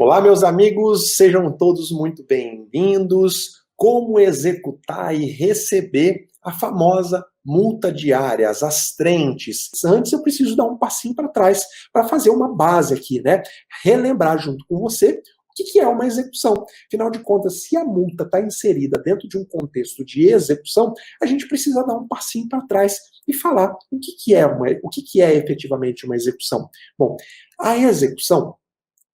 Olá, meus amigos, sejam todos muito bem-vindos. Como executar e receber a famosa multa diária, as trentes. Antes eu preciso dar um passinho para trás para fazer uma base aqui, né? Relembrar junto com você o que é uma execução. Afinal de contas, se a multa está inserida dentro de um contexto de execução, a gente precisa dar um passinho para trás e falar o que é efetivamente uma execução. Bom, a execução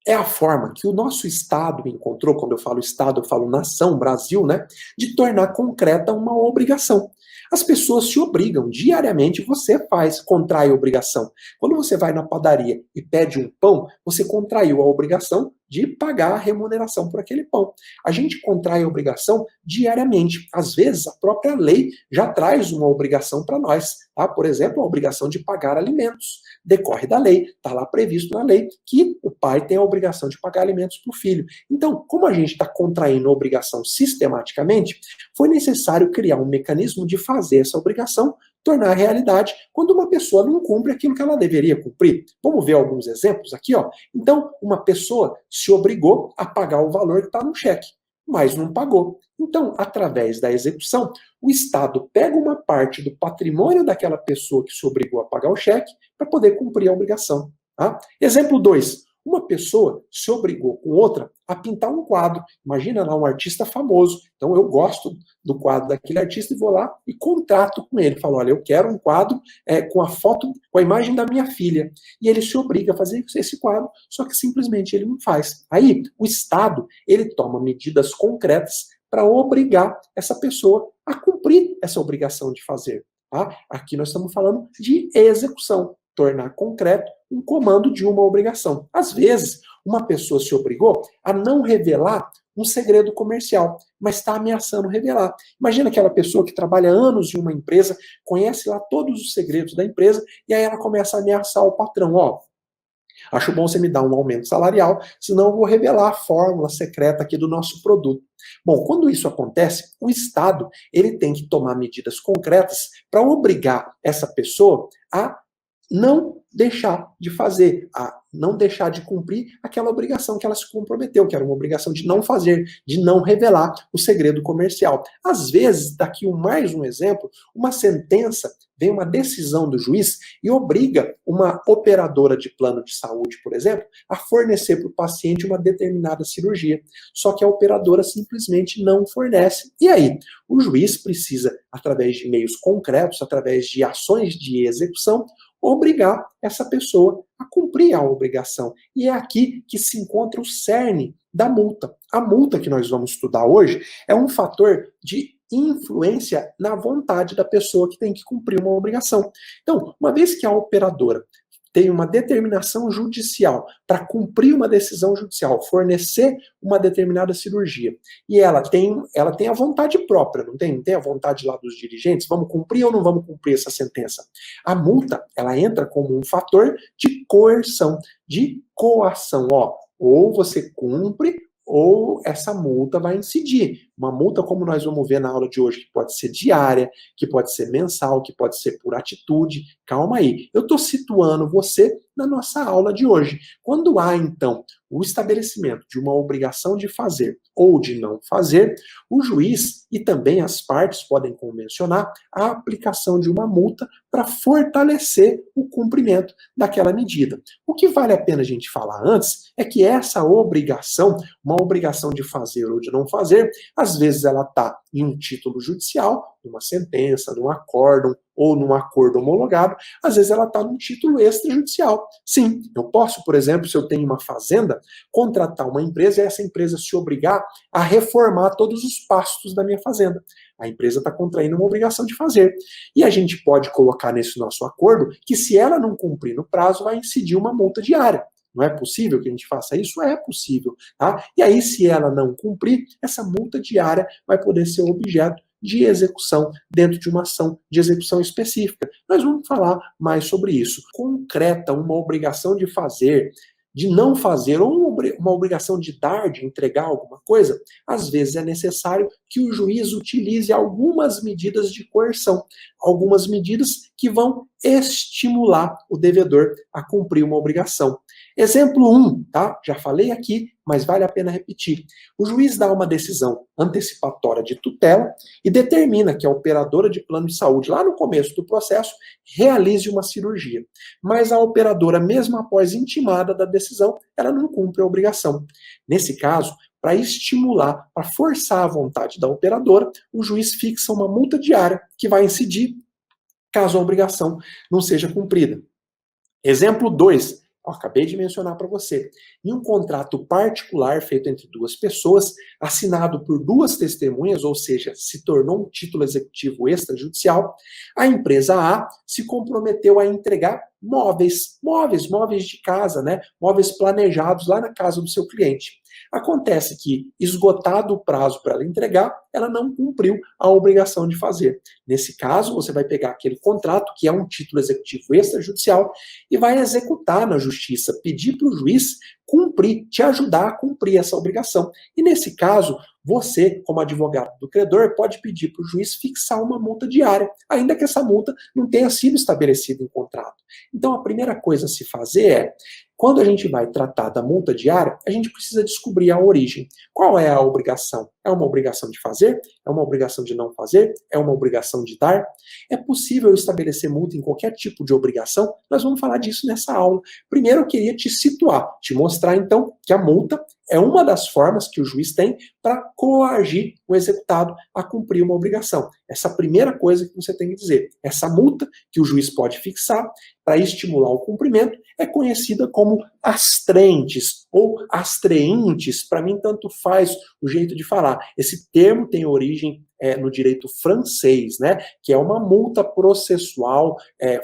é a forma que o nosso Estado encontrou, quando eu falo Estado, eu falo nação, Brasil, né? De tornar concreta uma obrigação. As pessoas se obrigam diariamente, você contrai a obrigação. Quando você vai na padaria e pede um pão, você contraiu a obrigação de pagar a remuneração por aquele pão. A gente contrai a obrigação diariamente. Às vezes, a própria lei já traz uma obrigação para nós. Tá? Por exemplo, a obrigação de pagar alimentos. Decorre da lei, está lá previsto na lei que o pai tem a obrigação de pagar alimentos para o filho. Então, como a gente está contraindo a obrigação sistematicamente, foi necessário criar um mecanismo de fazer essa obrigação tornar realidade quando uma pessoa não cumpre aquilo que ela deveria cumprir. Vamos ver alguns exemplos aqui, ó. Então, uma pessoa se obrigou a pagar o valor que está no cheque, mas não pagou. Então, através da execução, o Estado pega uma parte do patrimônio daquela pessoa que se obrigou a pagar o cheque para poder cumprir a obrigação. Tá? Exemplo 2. Uma pessoa se obrigou com outra a pintar um quadro. Imagina lá um artista famoso. Então eu gosto do quadro daquele artista e vou lá e contrato com ele. Falo, olha, eu quero um quadro com a foto, com a imagem da minha filha. E ele se obriga a fazer esse quadro, só que simplesmente ele não faz. Aí o Estado, ele toma medidas concretas para obrigar essa pessoa a cumprir essa obrigação de fazer. Tá? Aqui nós estamos falando de execução, tornar concreto um comando de uma obrigação. Às vezes, uma pessoa se obrigou a não revelar um segredo comercial, mas está ameaçando revelar. Imagina aquela pessoa que trabalha anos em uma empresa, conhece lá todos os segredos da empresa, e aí ela começa a ameaçar o patrão, ó, acho bom você me dar um aumento salarial, senão eu vou revelar a fórmula secreta aqui do nosso produto. Bom, quando isso acontece, o Estado ele tem que tomar medidas concretas para obrigar essa pessoa a não deixar de fazer, a não deixar de cumprir aquela obrigação que ela se comprometeu, que era uma obrigação de não fazer, de não revelar o segredo comercial. Às vezes, daqui mais um exemplo, uma sentença, vem uma decisão do juiz e obriga uma operadora de plano de saúde, por exemplo, a fornecer para o paciente uma determinada cirurgia. Só que a operadora simplesmente não fornece. E aí? O juiz precisa, através de meios concretos, através de ações de execução, obrigar essa pessoa a cumprir a obrigação. E é aqui que se encontra o cerne da multa. A multa que nós vamos estudar hoje é um fator de influência na vontade da pessoa que tem que cumprir uma obrigação. Então, uma vez que a operadora tem uma determinação judicial para cumprir uma decisão judicial, fornecer uma determinada cirurgia, e ela tem a vontade própria, não tem? Não tem a vontade lá dos dirigentes, vamos cumprir ou não vamos cumprir essa sentença? A multa, ela entra como um fator de coerção, de coação, ó, ou você cumpre ou essa multa vai incidir. Uma multa, como nós vamos ver na aula de hoje, que pode ser diária, que pode ser mensal, que pode ser por atitude. Calma aí, eu estou situando você na nossa aula de hoje. Quando há, então, o estabelecimento de uma obrigação de fazer ou de não fazer, o juiz e também as partes podem convencionar a aplicação de uma multa para fortalecer o cumprimento daquela medida. O que vale a pena a gente falar antes é que essa obrigação, uma obrigação de fazer ou de não fazer, às vezes ela está em um título judicial, numa sentença, num acórdão ou num acordo homologado, às vezes ela está num título extrajudicial. Sim, eu posso, por exemplo, se eu tenho uma fazenda, contratar uma empresa e essa empresa se obrigar a reformar todos os pastos da minha fazenda. A empresa está contraindo uma obrigação de fazer. E a gente pode colocar nesse nosso acordo que se ela não cumprir no prazo, vai incidir uma multa diária. Não é possível que a gente faça isso? É possível. Tá? E aí, se ela não cumprir, essa multa diária vai poder ser objeto de execução dentro de uma ação de execução específica. Nós vamos falar mais sobre isso. Concreta, uma obrigação de fazer, de não fazer, ou uma obrigação de dar, de entregar alguma coisa, às vezes é necessário que o juiz utilize algumas medidas de coerção, algumas medidas que vão estimular o devedor a cumprir uma obrigação. Exemplo 1, tá? Já falei aqui, mas vale a pena repetir. O juiz dá uma decisão antecipatória de tutela e determina que a operadora de plano de saúde, lá no começo do processo, realize uma cirurgia. Mas a operadora, mesmo após intimada da decisão, ela não cumpre a obrigação. Nesse caso, para estimular, para forçar a vontade da operadora, o juiz fixa uma multa diária que vai incidir caso a obrigação não seja cumprida. Exemplo 2, acabei de mencionar para você. Em um contrato particular feito entre duas pessoas, assinado por duas testemunhas, ou seja, se tornou um título executivo extrajudicial, a empresa A se comprometeu a entregar móveis de casa, né? Móveis planejados lá na casa do seu cliente. Acontece que, esgotado o prazo para ela entregar, ela não cumpriu a obrigação de fazer. Nesse caso, você vai pegar aquele contrato, que é um título executivo extrajudicial, e vai executar na justiça, pedir para o juiz cumprir, te ajudar a cumprir essa obrigação. E nesse caso, você, como advogado do credor, pode pedir para o juiz fixar uma multa diária, ainda que essa multa não tenha sido estabelecida em contrato. Então, a primeira coisa a se fazer é, quando a gente vai tratar da multa diária, a gente precisa descobrir a origem. Qual é a obrigação? É uma obrigação de fazer? É uma obrigação de não fazer? É uma obrigação de dar? É possível estabelecer multa em qualquer tipo de obrigação? Nós vamos falar disso nessa aula. Primeiro, eu queria te situar, te mostrar então que a multa é uma das formas que o juiz tem para coagir o executado a cumprir uma obrigação. Essa primeira coisa que você tem que dizer. Essa multa que o juiz pode fixar para estimular o cumprimento é conhecida como astrentes ou astreintes. Para mim, tanto faz o jeito de falar. Esse termo tem origem no direito francês, né? Que é uma multa processual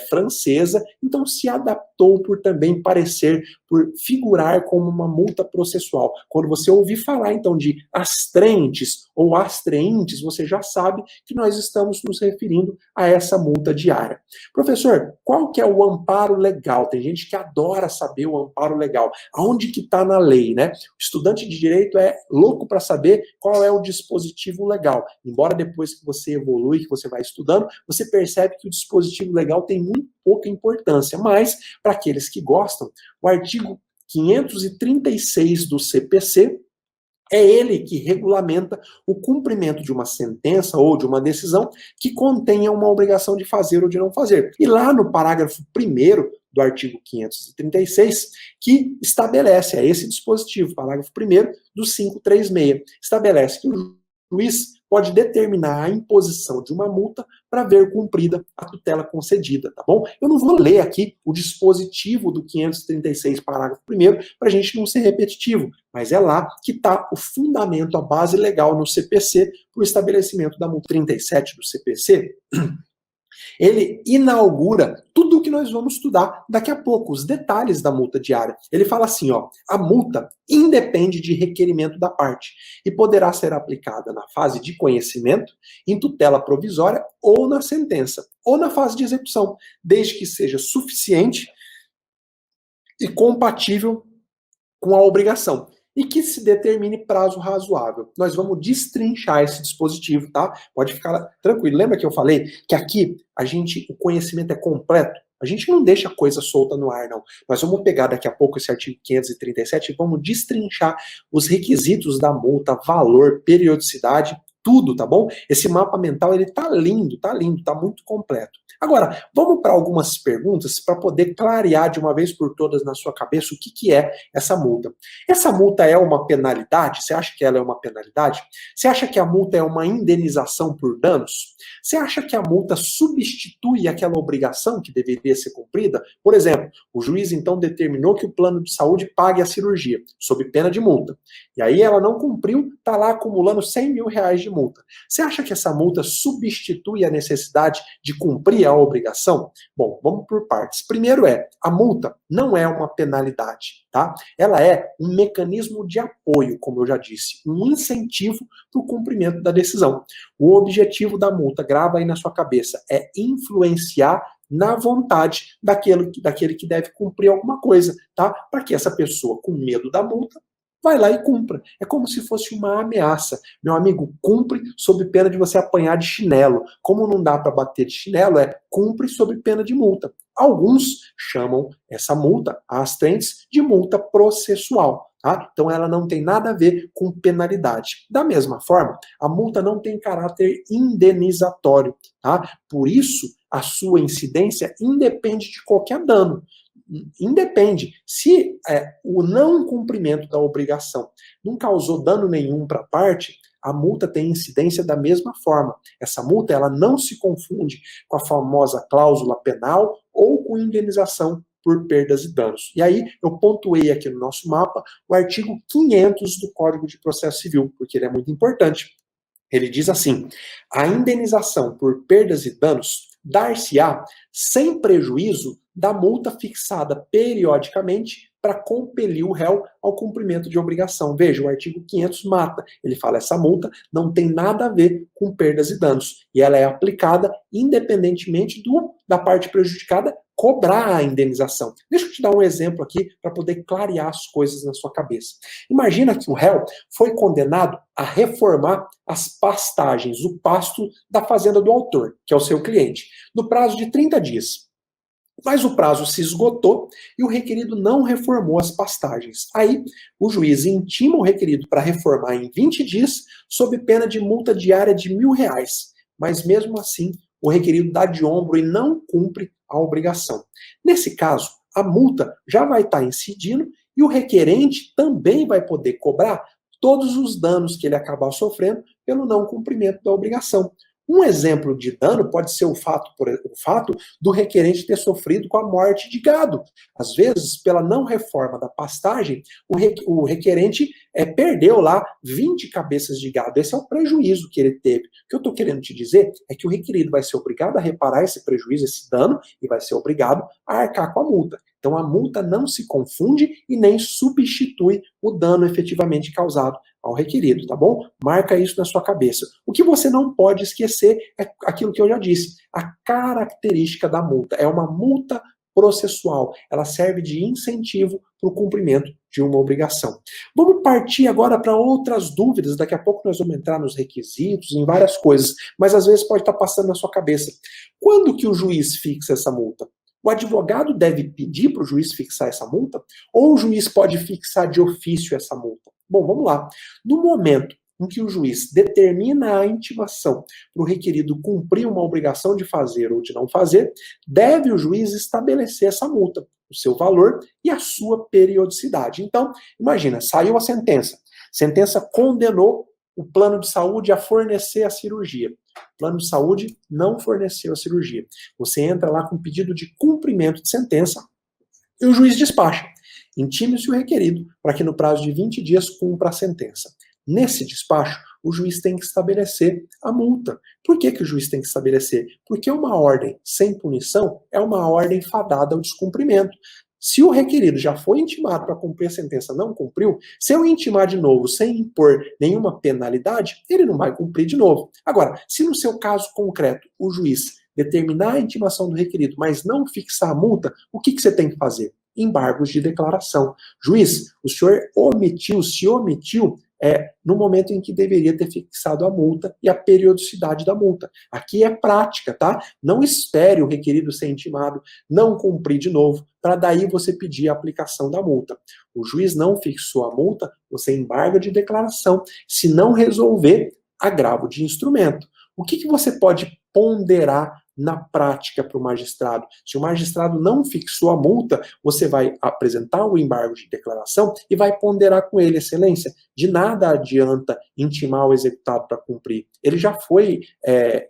francesa, então se adaptou por também parecer, por figurar como uma multa processual. Quando você ouvir falar, então, de astrentes ou astreintes, você já sabe que nós estamos nos referindo a essa multa diária. Professor, qual que é o amparo legal? Tem gente que adora saber o amparo legal. Aonde que está na lei, né? O estudante de direito é louco para saber qual é o dispositivo legal. Embora depois que você evolui, que você vai estudando, você percebe que o dispositivo legal tem muito pouca importância. Mas, para aqueles que gostam, o artigo 536 do CPC é ele que regulamenta o cumprimento de uma sentença ou de uma decisão que contenha uma obrigação de fazer ou de não fazer. E lá no parágrafo 1º do artigo 536, que estabelece, é esse dispositivo, parágrafo 1º do 536, estabelece que o juiz pode determinar a imposição de uma multa para ver cumprida a tutela concedida, tá bom? Eu não vou ler aqui o dispositivo do 536, parágrafo 1º, para a gente não ser repetitivo, mas é lá que está o fundamento, a base legal no CPC para o estabelecimento da multa. 37 do CPC, ele inaugura tudo o que nós vamos estudar daqui a pouco, os detalhes da multa diária. Ele fala assim, ó, a multa independe de requerimento da parte e poderá ser aplicada na fase de conhecimento, em tutela provisória ou na sentença, ou na fase de execução, desde que seja suficiente e compatível com a obrigação. E que se determine prazo razoável. Nós vamos destrinchar esse dispositivo, tá? Pode ficar tranquilo. Lembra que eu falei que aqui o conhecimento é completo? A gente não deixa a coisa solta no ar, não. Nós vamos pegar daqui a pouco esse artigo 537 e vamos destrinchar os requisitos da multa, valor, periodicidade, tudo, tá bom? Esse mapa mental, ele tá lindo, tá muito completo. Agora, vamos para algumas perguntas para poder clarear de uma vez por todas na sua cabeça o que é essa multa. Essa multa é uma penalidade? Você acha que ela é uma penalidade? Você acha que a multa é uma indenização por danos? Você acha que a multa substitui aquela obrigação que deveria ser cumprida? Por exemplo, o juiz então determinou que o plano de saúde pague a cirurgia, sob pena de multa. E aí ela não cumpriu, está lá acumulando 100 mil reais de multa. Você acha que essa multa substitui a necessidade de cumprir a obrigação? Bom, vamos por partes. Primeiro a multa não é uma penalidade, tá? Ela é um mecanismo de apoio, como eu já disse, um incentivo para o cumprimento da decisão. O objetivo da multa, grava aí na sua cabeça, é influenciar na vontade daquele que deve cumprir alguma coisa, tá? Para que essa pessoa, com medo da multa, vai lá e cumpra. É como se fosse uma ameaça. Meu amigo, cumpre sob pena de você apanhar de chinelo. Como não dá para bater de chinelo, cumpre sob pena de multa. Alguns chamam essa multa, as trentes, de multa processual. Tá? Então ela não tem nada a ver com penalidade. Da mesma forma, a multa não tem caráter indenizatório. Tá? Por isso, a sua incidência independe de qualquer dano. Independe. Se o não cumprimento da obrigação não causou dano nenhum para a parte, a multa tem incidência da mesma forma. Essa multa ela não se confunde com a famosa cláusula penal ou com indenização por perdas e danos. E aí eu pontuei aqui no nosso mapa o artigo 500 do Código de Processo Civil, porque ele é muito importante. Ele diz assim: a indenização por perdas e danos dar-se-á sem prejuízo da multa fixada periodicamente para compelir o réu ao cumprimento de obrigação. Veja, o artigo 500 mata. Ele fala, essa multa não tem nada a ver com perdas e danos. E ela é aplicada independentemente da parte prejudicada cobrar a indenização. Deixa eu te dar um exemplo aqui para poder clarear as coisas na sua cabeça. Imagina que o réu foi condenado a reformar as pastagens, o pasto da fazenda do autor, que é o seu cliente, no prazo de 30 dias. Mas o prazo se esgotou e o requerido não reformou as pastagens. Aí, o juiz intima o requerido para reformar em 20 dias, sob pena de multa diária de R$ 1.000. Mas mesmo assim, o requerido dá de ombro e não cumpre a obrigação. Nesse caso, a multa já vai estar incidindo e o requerente também vai poder cobrar todos os danos que ele acabar sofrendo pelo não cumprimento da obrigação. Um exemplo de dano pode ser o fato do requerente ter sofrido com a morte de gado. Às vezes, pela não reforma da pastagem, o requerente perdeu lá 20 cabeças de gado. Esse é o prejuízo que ele teve. O que eu estou querendo te dizer é que o requerido vai ser obrigado a reparar esse prejuízo, esse dano, e vai ser obrigado a arcar com a multa. Então a multa não se confunde e nem substitui o dano efetivamente causado ao requerido, tá bom? Marca isso na sua cabeça. O que você não pode esquecer é aquilo que eu já disse, a característica da multa. É uma multa processual. Ela serve de incentivo para o cumprimento de uma obrigação. Vamos partir agora para outras dúvidas. Daqui a pouco nós vamos entrar nos requisitos, em várias coisas, mas às vezes pode estar passando na sua cabeça. Quando que o juiz fixa essa multa? O advogado deve pedir para o juiz fixar essa multa? Ou o juiz pode fixar de ofício essa multa? Bom, vamos lá. No momento em que o juiz determina a intimação para o requerido cumprir uma obrigação de fazer ou de não fazer, deve o juiz estabelecer essa multa, o seu valor e a sua periodicidade. Então, imagina, saiu a sentença condenou o plano de saúde a fornecer a cirurgia. O plano de saúde não forneceu a cirurgia. Você entra lá com pedido de cumprimento de sentença e o juiz despacha. Intime-se o requerido para que no prazo de 20 dias cumpra a sentença. Nesse despacho, o juiz tem que estabelecer a multa. Por que o juiz tem que estabelecer? Porque uma ordem sem punição é uma ordem fadada ao descumprimento. Se o requerido já foi intimado para cumprir a sentença, não cumpriu, se eu intimar de novo sem impor nenhuma penalidade, ele não vai cumprir de novo. Agora, se no seu caso concreto o juiz determinar a intimação do requerido, mas não fixar a multa, o que você tem que fazer? Embargos de declaração. Juiz, o senhor se omitiu no momento em que deveria ter fixado a multa e a periodicidade da multa. Aqui é prática, tá? Não espere o requerido ser intimado, não cumprir de novo, para daí você pedir a aplicação da multa. O juiz não fixou a multa, você embarga de declaração. Se não resolver, agravo de instrumento. O que você pode ponderar na prática para o magistrado? Se o magistrado não fixou a multa, você vai apresentar o embargo de declaração e vai ponderar com ele, excelência, de nada adianta intimar o executado para cumprir. Ele já foi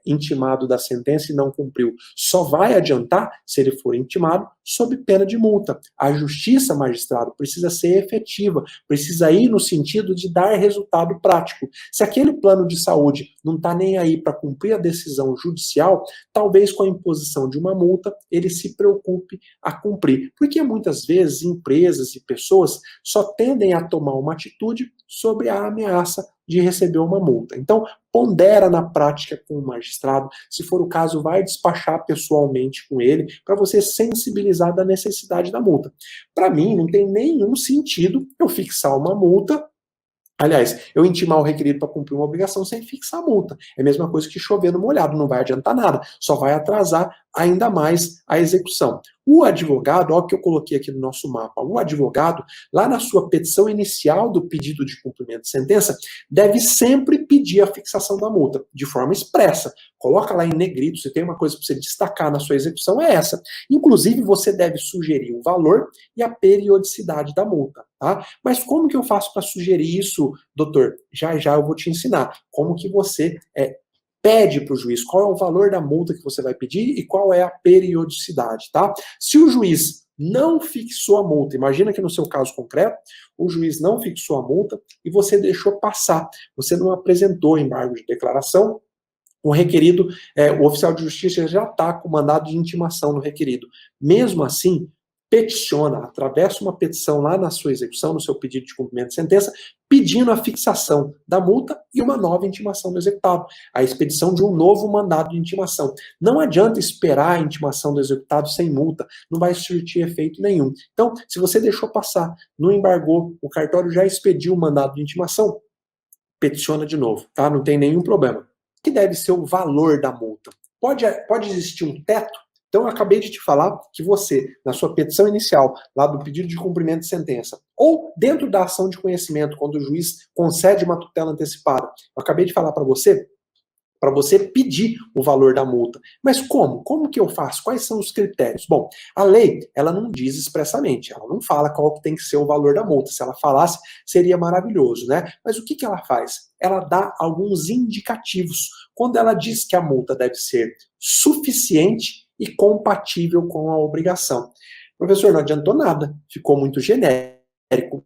intimado da sentença e não cumpriu. Só vai adiantar se ele for intimado sob pena de multa. A justiça, magistrado, precisa ser efetiva, precisa ir no sentido de dar resultado prático. Se aquele plano de saúde não está nem aí para cumprir a decisão judicial, talvez com a imposição de uma multa ele se preocupe a cumprir. Porque muitas vezes empresas e pessoas só tendem a tomar uma atitude sobre a ameaça de receber uma multa. Então, pondera na prática com o magistrado. Se for o caso, vai despachar pessoalmente com ele para você sensibilizar da necessidade da multa. Para mim, não tem nenhum sentido eu fixar uma multa. Aliás, eu intimar o requerido para cumprir uma obrigação sem fixar a multa. É a mesma coisa que chover no molhado, não vai adiantar nada, só vai atrasar ainda mais a execução. O advogado, olha o que eu coloquei aqui no nosso mapa, o advogado, lá na sua petição inicial do pedido de cumprimento de sentença, deve sempre pedir a fixação da multa, de forma expressa. Coloca lá em negrito, se tem uma coisa para você destacar na sua execução, é essa. Inclusive, você deve sugerir o valor e a periodicidade da multa, tá? Mas como que eu faço para sugerir isso, doutor? Já já eu vou te ensinar. Como que você pede para o juiz qual é o valor da multa que você vai pedir e qual é a periodicidade, tá? Se o juiz não fixou a multa, imagina que no seu caso concreto, o juiz não fixou a multa e você deixou passar, você não apresentou embargo de declaração, o requerido, o oficial de justiça já está com mandado de intimação no requerido. Mesmo assim, peticiona, atravessa uma petição lá na sua execução, no seu pedido de cumprimento de sentença, pedindo a fixação da multa e uma nova intimação do executado, a expedição de um novo mandado de intimação. Não adianta esperar a intimação do executado sem multa, não vai surtir efeito nenhum. Então, se você deixou passar, não embargou, o cartório já expediu o mandado de intimação, peticiona de novo, tá? Não tem nenhum problema. Que deve ser o valor da multa. Pode existir um teto? Então, eu acabei de te falar que você, na sua petição inicial, lá do pedido de cumprimento de sentença, ou dentro da ação de conhecimento, quando o juiz concede uma tutela antecipada, eu acabei de falar para você pedir o valor da multa. Mas como? Como que eu faço? Quais são os critérios? Bom, a lei, ela não diz expressamente, ela não fala qual que tem que ser o valor da multa. Se ela falasse, seria maravilhoso, né? Mas o que que ela faz? Ela dá alguns indicativos. Quando ela diz que a multa deve ser suficiente e compatível com a obrigação. Professor, não adiantou nada, ficou muito genérico.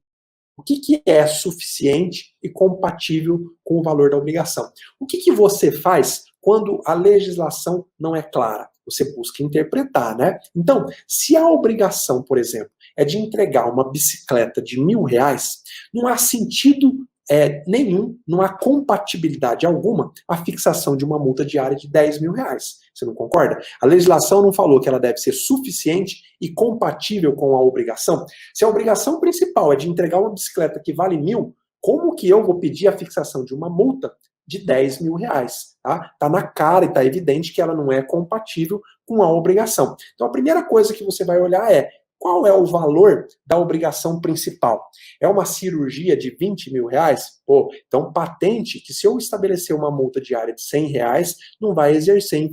O que é suficiente e compatível com o valor da obrigação? O que você faz quando a legislação não é clara? Você busca interpretar, né? Então, se a obrigação, por exemplo, é de entregar uma bicicleta de R$1.000, não há sentido nenhum, não há compatibilidade alguma a fixação de uma multa diária de R$10.000. Você não concorda? A legislação não falou que ela deve ser suficiente e compatível com a obrigação? Se a obrigação principal é de entregar uma bicicleta que vale 1.000, como que eu vou pedir a fixação de uma multa de R$10.000? Tá? Tá na cara e tá evidente que ela não é compatível com a obrigação. Então a primeira coisa que você vai olhar é qual é o valor da obrigação principal? É uma cirurgia de R$20.000? Pô, então patente que se eu estabelecer uma multa diária de R$100, não vai exercer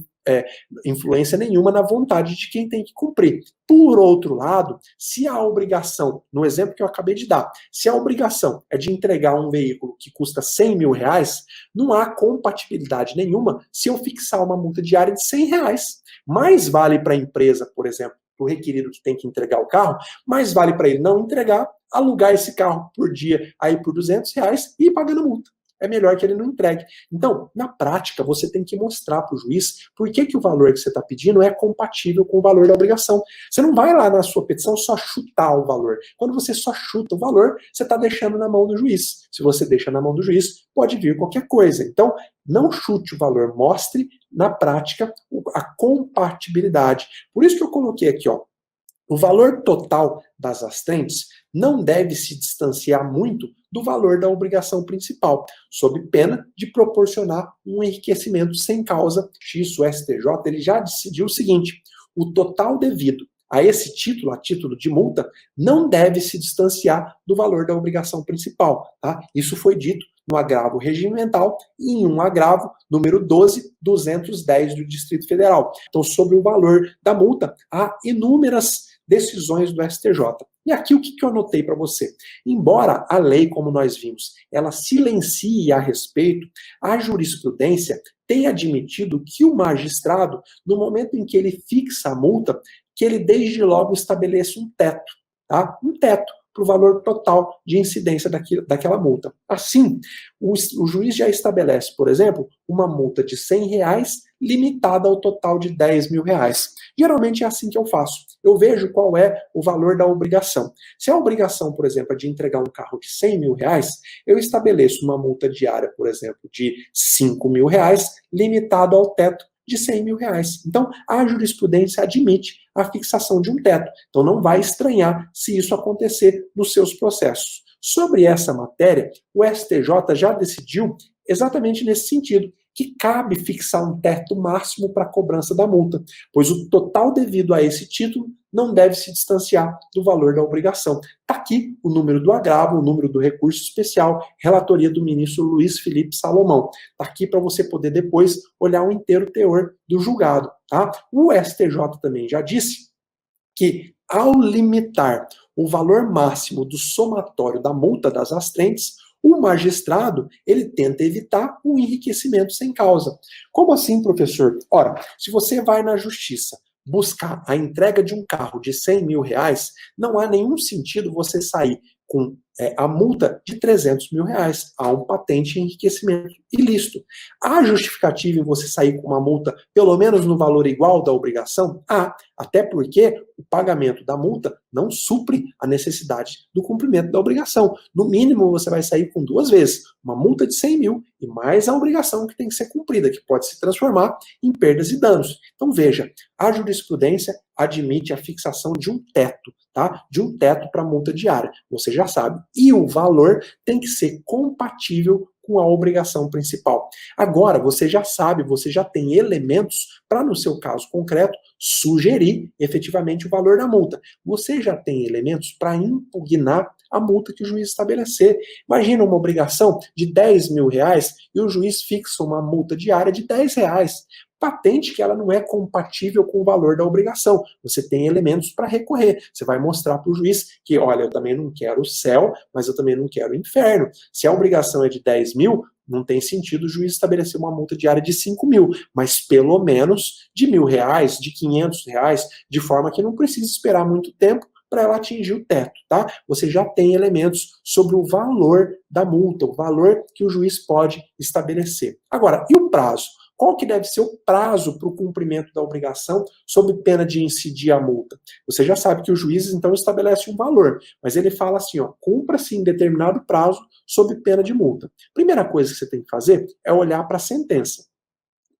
influência nenhuma na vontade de quem tem que cumprir. Por outro lado, se a obrigação, no exemplo que eu acabei de dar, se a obrigação é de entregar um veículo que custa R$100.000, não há compatibilidade nenhuma se eu fixar uma multa diária de R$100. Mais vale para a empresa, por exemplo, o requerido que tem que entregar o carro, mais vale para ele não entregar, alugar esse carro por dia aí por R$200 e ir pagando multa. É melhor que ele não entregue. Então, na prática, você tem que mostrar para o juiz por que o valor que você está pedindo é compatível com o valor da obrigação. Você não vai lá na sua petição só chutar o valor. Quando você só chuta o valor, você está deixando na mão do juiz. Se você deixa na mão do juiz, pode vir qualquer coisa. Então, não chute o valor, mostre na prática a compatibilidade. Por isso que eu coloquei aqui, ó, o valor total das astrentes não deve se distanciar muito do valor da obrigação principal, sob pena de proporcionar um enriquecimento sem causa. Isso, o STJ, ele já decidiu o seguinte: o total devido a esse título, a título de multa, não deve se distanciar do valor da obrigação principal. Tá? Isso foi dito no agravo regimental e em um agravo número 12.210 do Distrito Federal. Então, sobre o valor da multa, há inúmeras decisões do STJ. E aqui o que eu anotei para você? Embora a lei, como nós vimos, ela silencie a respeito, a jurisprudência tem admitido que o magistrado, no momento em que ele fixa a multa, que ele desde logo estabeleça um teto, tá? Um teto para o valor total de incidência daquela multa. Assim, o juiz já estabelece, por exemplo, uma multa de R$100 limitada ao total de R$10.000. Geralmente é assim que eu faço. Eu vejo qual é o valor da obrigação. Se a obrigação, por exemplo, é de entregar um carro de R$100.000, eu estabeleço uma multa diária, por exemplo, de R$5.000, limitado ao teto de R$100.000. Então, a jurisprudência admite a fixação de um teto. Então, não vai estranhar se isso acontecer nos seus processos. Sobre essa matéria, o STJ já decidiu exatamente nesse sentido. que cabe fixar um teto máximo para a cobrança da multa, pois o total devido a esse título não deve se distanciar do valor da obrigação. Está aqui o número do agravo, o número do recurso especial, relatoria do ministro Luiz Felipe Salomão. Está aqui para você poder depois olhar o inteiro teor do julgado. Tá? O STJ também já disse que, ao limitar o valor máximo do somatório da multa das astrentes, o magistrado ele tenta evitar o enriquecimento sem causa. Como assim, professor? Ora, se você vai na justiça buscar a entrega de um carro de 100 mil reais, não há nenhum sentido você sair com a multa de 300 mil reais. Há um patente enriquecimento ilícito. Há justificativa em você sair com uma multa pelo menos no valor igual da obrigação? Há, até porque o pagamento da multa não supre a necessidade do cumprimento da obrigação. No mínimo, você vai sair com duas vezes, uma multa de 100 mil e mais a obrigação que tem que ser cumprida, que pode se transformar em perdas e danos. Então veja, a jurisprudência admite a fixação de um teto, tá? De um teto para multa diária, você já sabe. E o valor tem que ser compatível com a obrigação principal. Agora, você já sabe, você já tem elementos para, no seu caso concreto, sugerir efetivamente o valor da multa. Você já tem elementos para impugnar a multa que o juiz estabelecer. Imagina uma obrigação de 10 mil reais e o juiz fixa uma multa diária de 10 reais. Patente que ela não é compatível com o valor da obrigação. Você tem elementos para recorrer. Você vai mostrar para o juiz que, olha, eu também não quero o céu, mas eu também não quero o inferno. Se a obrigação é de 10 mil, não tem sentido o juiz estabelecer uma multa diária de 5 mil, mas pelo menos de R$ 1.000, de R$ 500, de forma que não precise esperar muito tempo para ela atingir o teto, tá? Você já tem elementos sobre o valor da multa, o valor que o juiz pode estabelecer. Agora, e o prazo? Qual que deve ser o prazo para o cumprimento da obrigação sob pena de incidir a multa? Você já sabe que o juiz, então, estabelece um valor, mas ele fala assim, ó, cumpra-se em determinado prazo sob pena de multa. Primeira coisa que você tem que fazer é olhar para a sentença,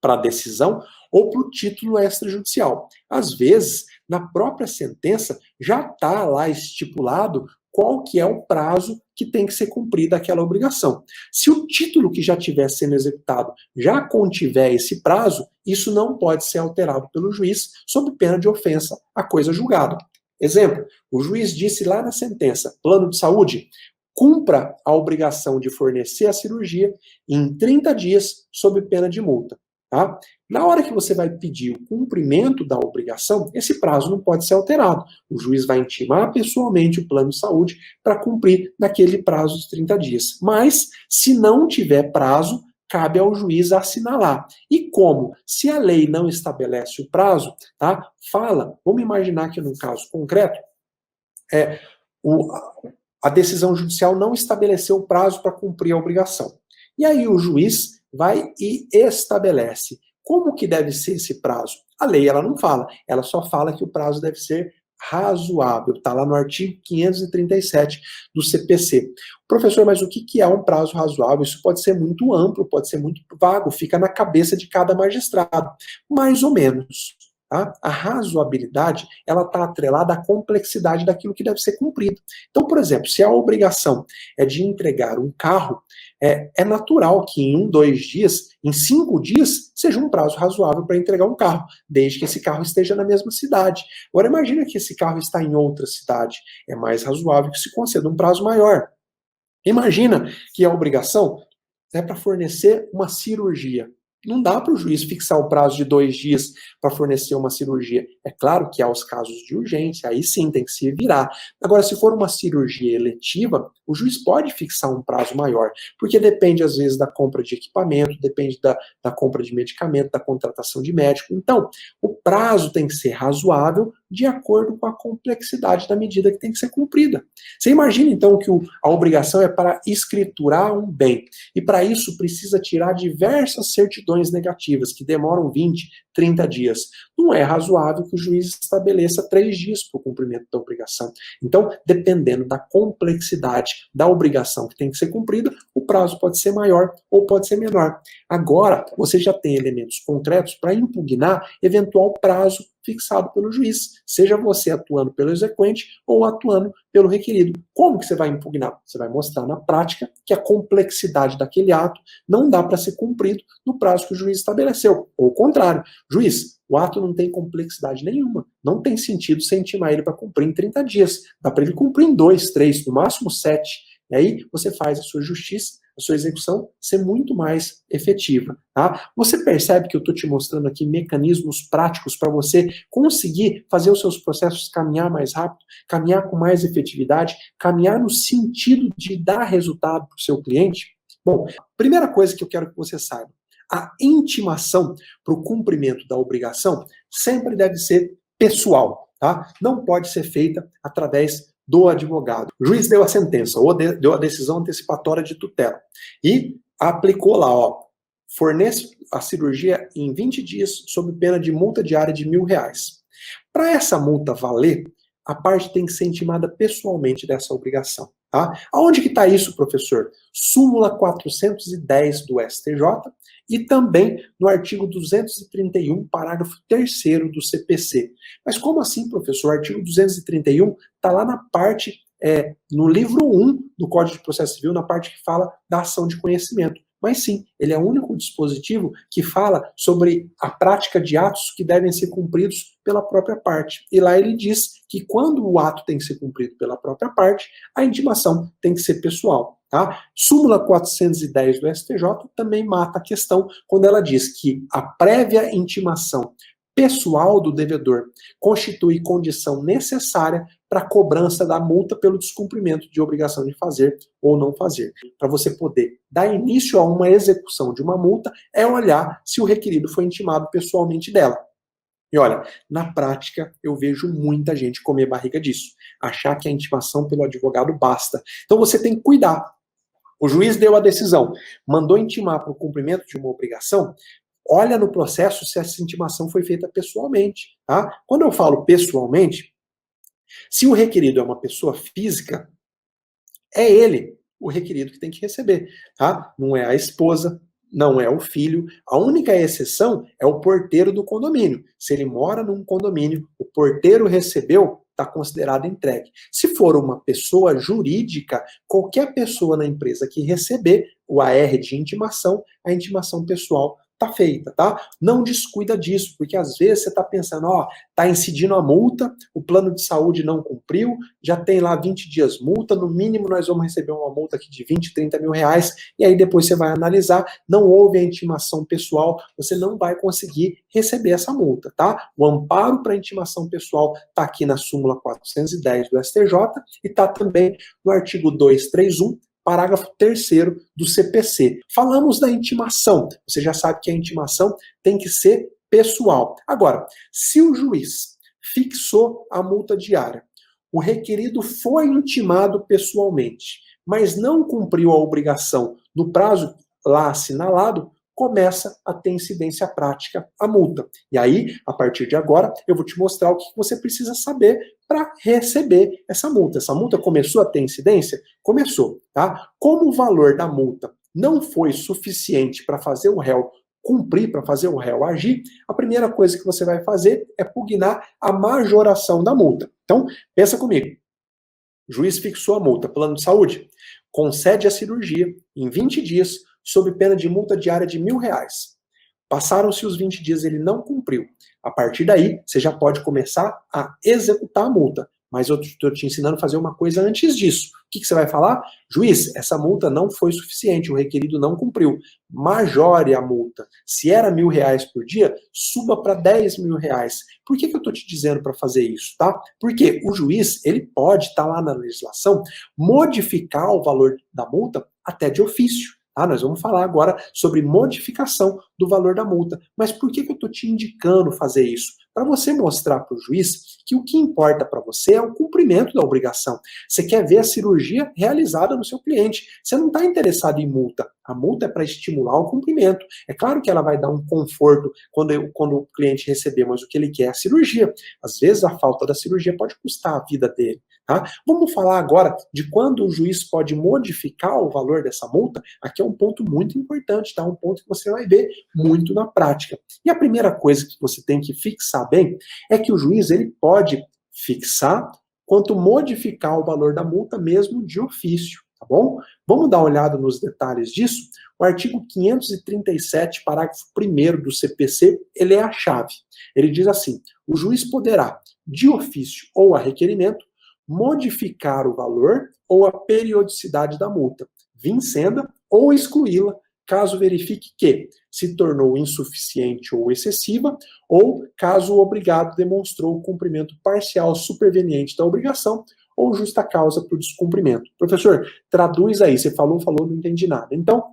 para a decisão ou para o título extrajudicial. Às vezes, na própria sentença, já está lá estipulado qual que é o prazo que tem que ser cumprida aquela obrigação. Se o título que já estiver sendo executado já contiver esse prazo, isso não pode ser alterado pelo juiz sob pena de ofensa à coisa julgada. Exemplo, o juiz disse lá na sentença, plano de saúde, cumpra a obrigação de fornecer a cirurgia em 30 dias sob pena de multa. Tá? Na hora que você vai pedir o cumprimento da obrigação, esse prazo não pode ser alterado. O juiz vai intimar pessoalmente o plano de saúde para cumprir naquele prazo de 30 dias. Mas, se não tiver prazo, cabe ao juiz assinalar. E como? Se a lei não estabelece o prazo, tá? Vamos imaginar que no caso concreto, a decisão judicial não estabeleceu o prazo para cumprir a obrigação. E aí o juiz vai e estabelece. Como que deve ser esse prazo? A lei ela não fala, ela só fala que o prazo deve ser razoável, está lá no artigo 537 do CPC. Professor, mas o que é um prazo razoável? Isso pode ser muito amplo, pode ser muito vago, fica na cabeça de cada magistrado. Mais ou menos. Tá? A razoabilidade ela está atrelada à complexidade daquilo que deve ser cumprido. Então, por exemplo, se a obrigação é de entregar um carro, é natural que em 2 dias, em 5 dias, seja um prazo razoável para entregar um carro, desde que esse carro esteja na mesma cidade. Agora, imagina que esse carro está em outra cidade. É mais razoável que se conceda um prazo maior. Imagina que a obrigação é para fornecer uma cirurgia. Não dá para o juiz fixar o prazo de 2 dias para fornecer uma cirurgia. É claro que há os casos de urgência, aí sim tem que se virar. Agora, se for uma cirurgia eletiva, o juiz pode fixar um prazo maior, porque depende, às vezes, da compra de equipamento, depende da compra de medicamento, da contratação de médico. Então, o prazo tem que ser razoável de acordo com a complexidade da medida que tem que ser cumprida. Você imagina, então, que a obrigação é para escriturar um bem, e para isso precisa tirar diversas certidões negativas, que demoram 20, 30 dias. Não é razoável que o juiz estabeleça 3 dias para o cumprimento da obrigação. Então, dependendo da complexidade da obrigação que tem que ser cumprida, o prazo pode ser maior ou pode ser menor. Agora, você já tem elementos concretos para impugnar eventual prazo fixado pelo juiz, seja você atuando pelo exequente ou atuando pelo requerido. Como que você vai impugnar? Você vai mostrar na prática que a complexidade daquele ato não dá para ser cumprido no prazo que o juiz estabeleceu. Ou o contrário, juiz, o ato não tem complexidade nenhuma. Não tem sentido você intimar ele para cumprir em 30 dias. Dá para ele cumprir em 2, 3, no máximo 7. E aí você faz a sua justiça, a sua execução ser muito mais efetiva. Tá? Você percebe que eu estou te mostrando aqui mecanismos práticos para você conseguir fazer os seus processos caminhar mais rápido, caminhar com mais efetividade, caminhar no sentido de dar resultado para o seu cliente? Bom, primeira coisa que eu quero que você saiba, a intimação para o cumprimento da obrigação sempre deve ser pessoal, tá? Não pode ser feita através do advogado. O juiz deu a sentença, ou deu a decisão antecipatória de tutela e aplicou lá, ó, fornece a cirurgia em 20 dias sob pena de multa diária de R$1.000. Para essa multa valer, a parte tem que ser intimada pessoalmente dessa obrigação. Tá? Aonde que está isso, professor? Súmula 410 do STJ e também no artigo 231, parágrafo 3º do CPC. Mas como assim, professor? O artigo 231 está lá na parte, no livro 1 do Código de Processo Civil, na parte que fala da ação de conhecimento. Mas sim, ele é o único dispositivo que fala sobre a prática de atos que devem ser cumpridos pela própria parte. E lá ele diz que quando o ato tem que ser cumprido pela própria parte, a intimação tem que ser pessoal. Tá? Súmula 410 do STJ também mata a questão quando ela diz que a prévia intimação pessoal do devedor constitui condição necessária para a cobrança da multa pelo descumprimento de obrigação de fazer ou não fazer. Para você poder dar início a uma execução de uma multa, é olhar se o requerido foi intimado pessoalmente dela. E olha, na prática, eu vejo muita gente comer barriga disso. Achar que a intimação pelo advogado basta. Então você tem que cuidar. O juiz deu a decisão, mandou intimar para o cumprimento de uma obrigação, olha no processo se essa intimação foi feita pessoalmente. Tá? Quando eu falo pessoalmente, se o requerido é uma pessoa física, é ele, o requerido, que tem que receber. Tá? Não é a esposa, não é o filho. A única exceção é o porteiro do condomínio. Se ele mora num condomínio, o porteiro recebeu, está considerado entregue. Se for uma pessoa jurídica, qualquer pessoa na empresa que receber o AR de intimação, a intimação pessoal está feita, tá? Não descuida disso, porque às vezes você está pensando, ó, está incidindo a multa, o plano de saúde não cumpriu, já tem lá 20 dias multa, no mínimo nós vamos receber uma multa aqui de 20, 30 mil reais, e aí depois você vai analisar, não houve a intimação pessoal, você não vai conseguir receber essa multa, tá? O amparo para intimação pessoal está aqui na súmula 410 do STJ e está também no artigo 231, parágrafo 3º do CPC. Falamos da intimação. Você já sabe que a intimação tem que ser pessoal. Agora, se o juiz fixou a multa diária, o requerido foi intimado pessoalmente, mas não cumpriu a obrigação no prazo lá assinalado, começa a ter incidência prática a multa. E aí, a partir de agora, eu vou te mostrar o que você precisa saber para receber essa multa. Essa multa começou a ter incidência? Começou, tá? Como o valor da multa não foi suficiente para fazer o réu cumprir, para fazer o réu agir, a primeira coisa que você vai fazer é pugnar a majoração da multa. Então, pensa comigo. O juiz fixou a multa, plano de saúde, concede a cirurgia em 20 dias, sob pena de multa diária de R$1.000. Passaram-se os 20 dias, ele não cumpriu. A partir daí, você já pode começar a executar a multa. Mas eu estou te ensinando a fazer uma coisa antes disso. O que você vai falar? Juiz, essa multa não foi suficiente, o requerido não cumpriu. Majore a multa. Se era R$1.000 por dia, suba para R$10.000. Por que eu estou te dizendo para fazer isso, tá? Porque o juiz, ele pode estar lá na legislação, modificar o valor da multa até de ofício. Ah, nós vamos falar agora sobre modificação do valor da multa. Mas por que eu estou te indicando fazer isso? Para você mostrar para o juiz que o que importa para você é o cumprimento da obrigação. Você quer ver a cirurgia realizada no seu cliente. Você não está interessado em multa. A multa é para estimular o cumprimento. É claro que ela vai dar um conforto quando o cliente receber, mas o que ele quer é a cirurgia. Às vezes a falta da cirurgia pode custar a vida dele. Tá? Vamos falar agora de quando o juiz pode modificar o valor dessa multa. Aqui é um ponto muito importante, tá? Um ponto que você vai ver muito na prática. E a primeira coisa que você tem que fixar bem é que o juiz ele pode fixar quanto modificar o valor da multa mesmo de ofício, tá bom? Vamos dar uma olhada nos detalhes disso? O artigo 537, parágrafo 1º do CPC, ele é a chave. Ele diz assim: o juiz poderá, de ofício ou a requerimento, modificar o valor ou a periodicidade da multa, vincenda ou excluí-la, caso verifique que se tornou insuficiente ou excessiva, ou caso o obrigado demonstrou o cumprimento parcial superveniente da obrigação ou justa causa para o descumprimento. Professor, traduz aí, você falou, não entendi nada. Então,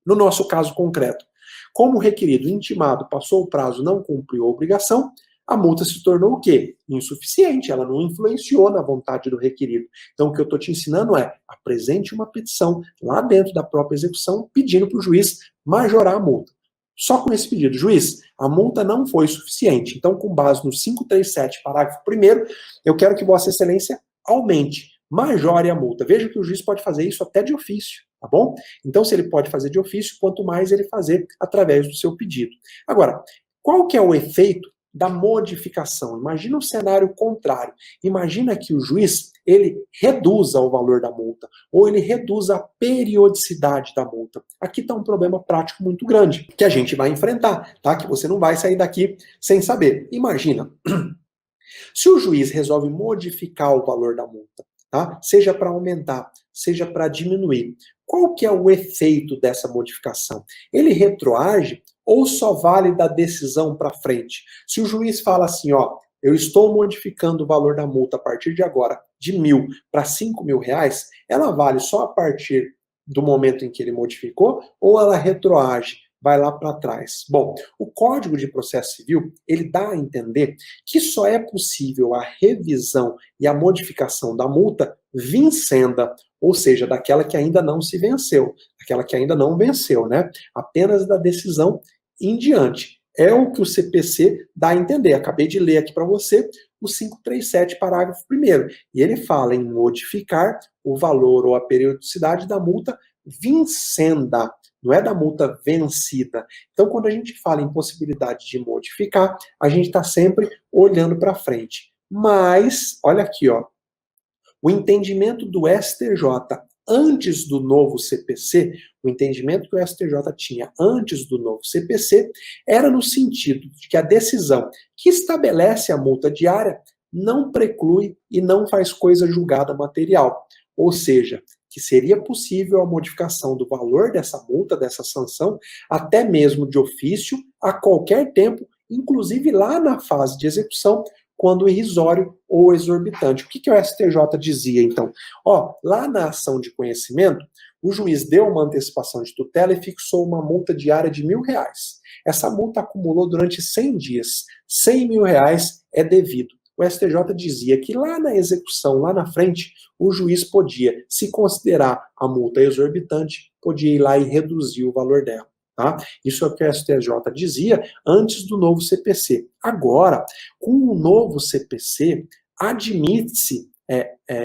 no nosso caso concreto, como o requerido intimado passou o prazo e não cumpriu a obrigação, a multa se tornou o quê? Insuficiente, ela não influenciou na vontade do requerido. Então, o que eu estou te ensinando é, apresente uma petição lá dentro da própria execução, pedindo para o juiz majorar a multa. Só com esse pedido, juiz, a multa não foi suficiente. Então, com base no 537, parágrafo 1º, eu quero que Vossa Excelência aumente, majore a multa. Veja que o juiz pode fazer isso até de ofício, tá bom? Então, se ele pode fazer de ofício, quanto mais ele fazer através do seu pedido. Agora, qual que é o efeito da modificação? Imagina um cenário contrário. Imagina que o juiz, ele reduza o valor da multa, ou ele reduza a periodicidade da multa. Aqui está um problema prático muito grande, que a gente vai enfrentar, tá? Que você não vai sair daqui sem saber. Imagina, se o juiz resolve modificar o valor da multa, tá? Seja para aumentar, seja para diminuir, qual que é o efeito dessa modificação? Ele retroage ou só vale da decisão para frente? Se o juiz fala assim, ó, eu estou modificando o valor da multa a partir de agora de 1.000 para 5.000 reais, ela vale só a partir do momento em que ele modificou ou ela retroage, vai lá para trás? Bom, o Código de Processo Civil, ele dá a entender que só é possível a revisão e a modificação da multa vincenda, ou seja, daquela que ainda não se venceu, daquela que ainda não venceu, né? Apenas da decisão em diante. É o que o CPC dá a entender. Acabei de ler aqui para você o 537, parágrafo 1º. E ele fala em modificar o valor ou a periodicidade da multa vincenda, não é da multa vencida. Então, quando a gente fala em possibilidade de modificar, a gente está sempre olhando para frente. Mas, olha aqui, ó, o entendimento do STJ antes do novo CPC, o entendimento que o STJ tinha antes do novo CPC, era no sentido de que a decisão que estabelece a multa diária não preclui e não faz coisa julgada material. Ou seja, que seria possível a modificação do valor dessa multa, dessa sanção, até mesmo de ofício, a qualquer tempo, inclusive lá na fase de execução, quando irrisório ou exorbitante. O que o STJ dizia, então? Ó, lá na ação de conhecimento, o juiz deu uma antecipação de tutela e fixou uma multa diária de R$1.000. Essa multa acumulou durante 100 dias. R$100.000 é devido. O STJ dizia que lá na execução, lá na frente, o juiz podia, se considerar a multa exorbitante, podia ir lá e reduzir o valor dela. Tá? Isso é o que o STJ dizia antes do novo CPC. Agora, com o novo CPC, admite-se,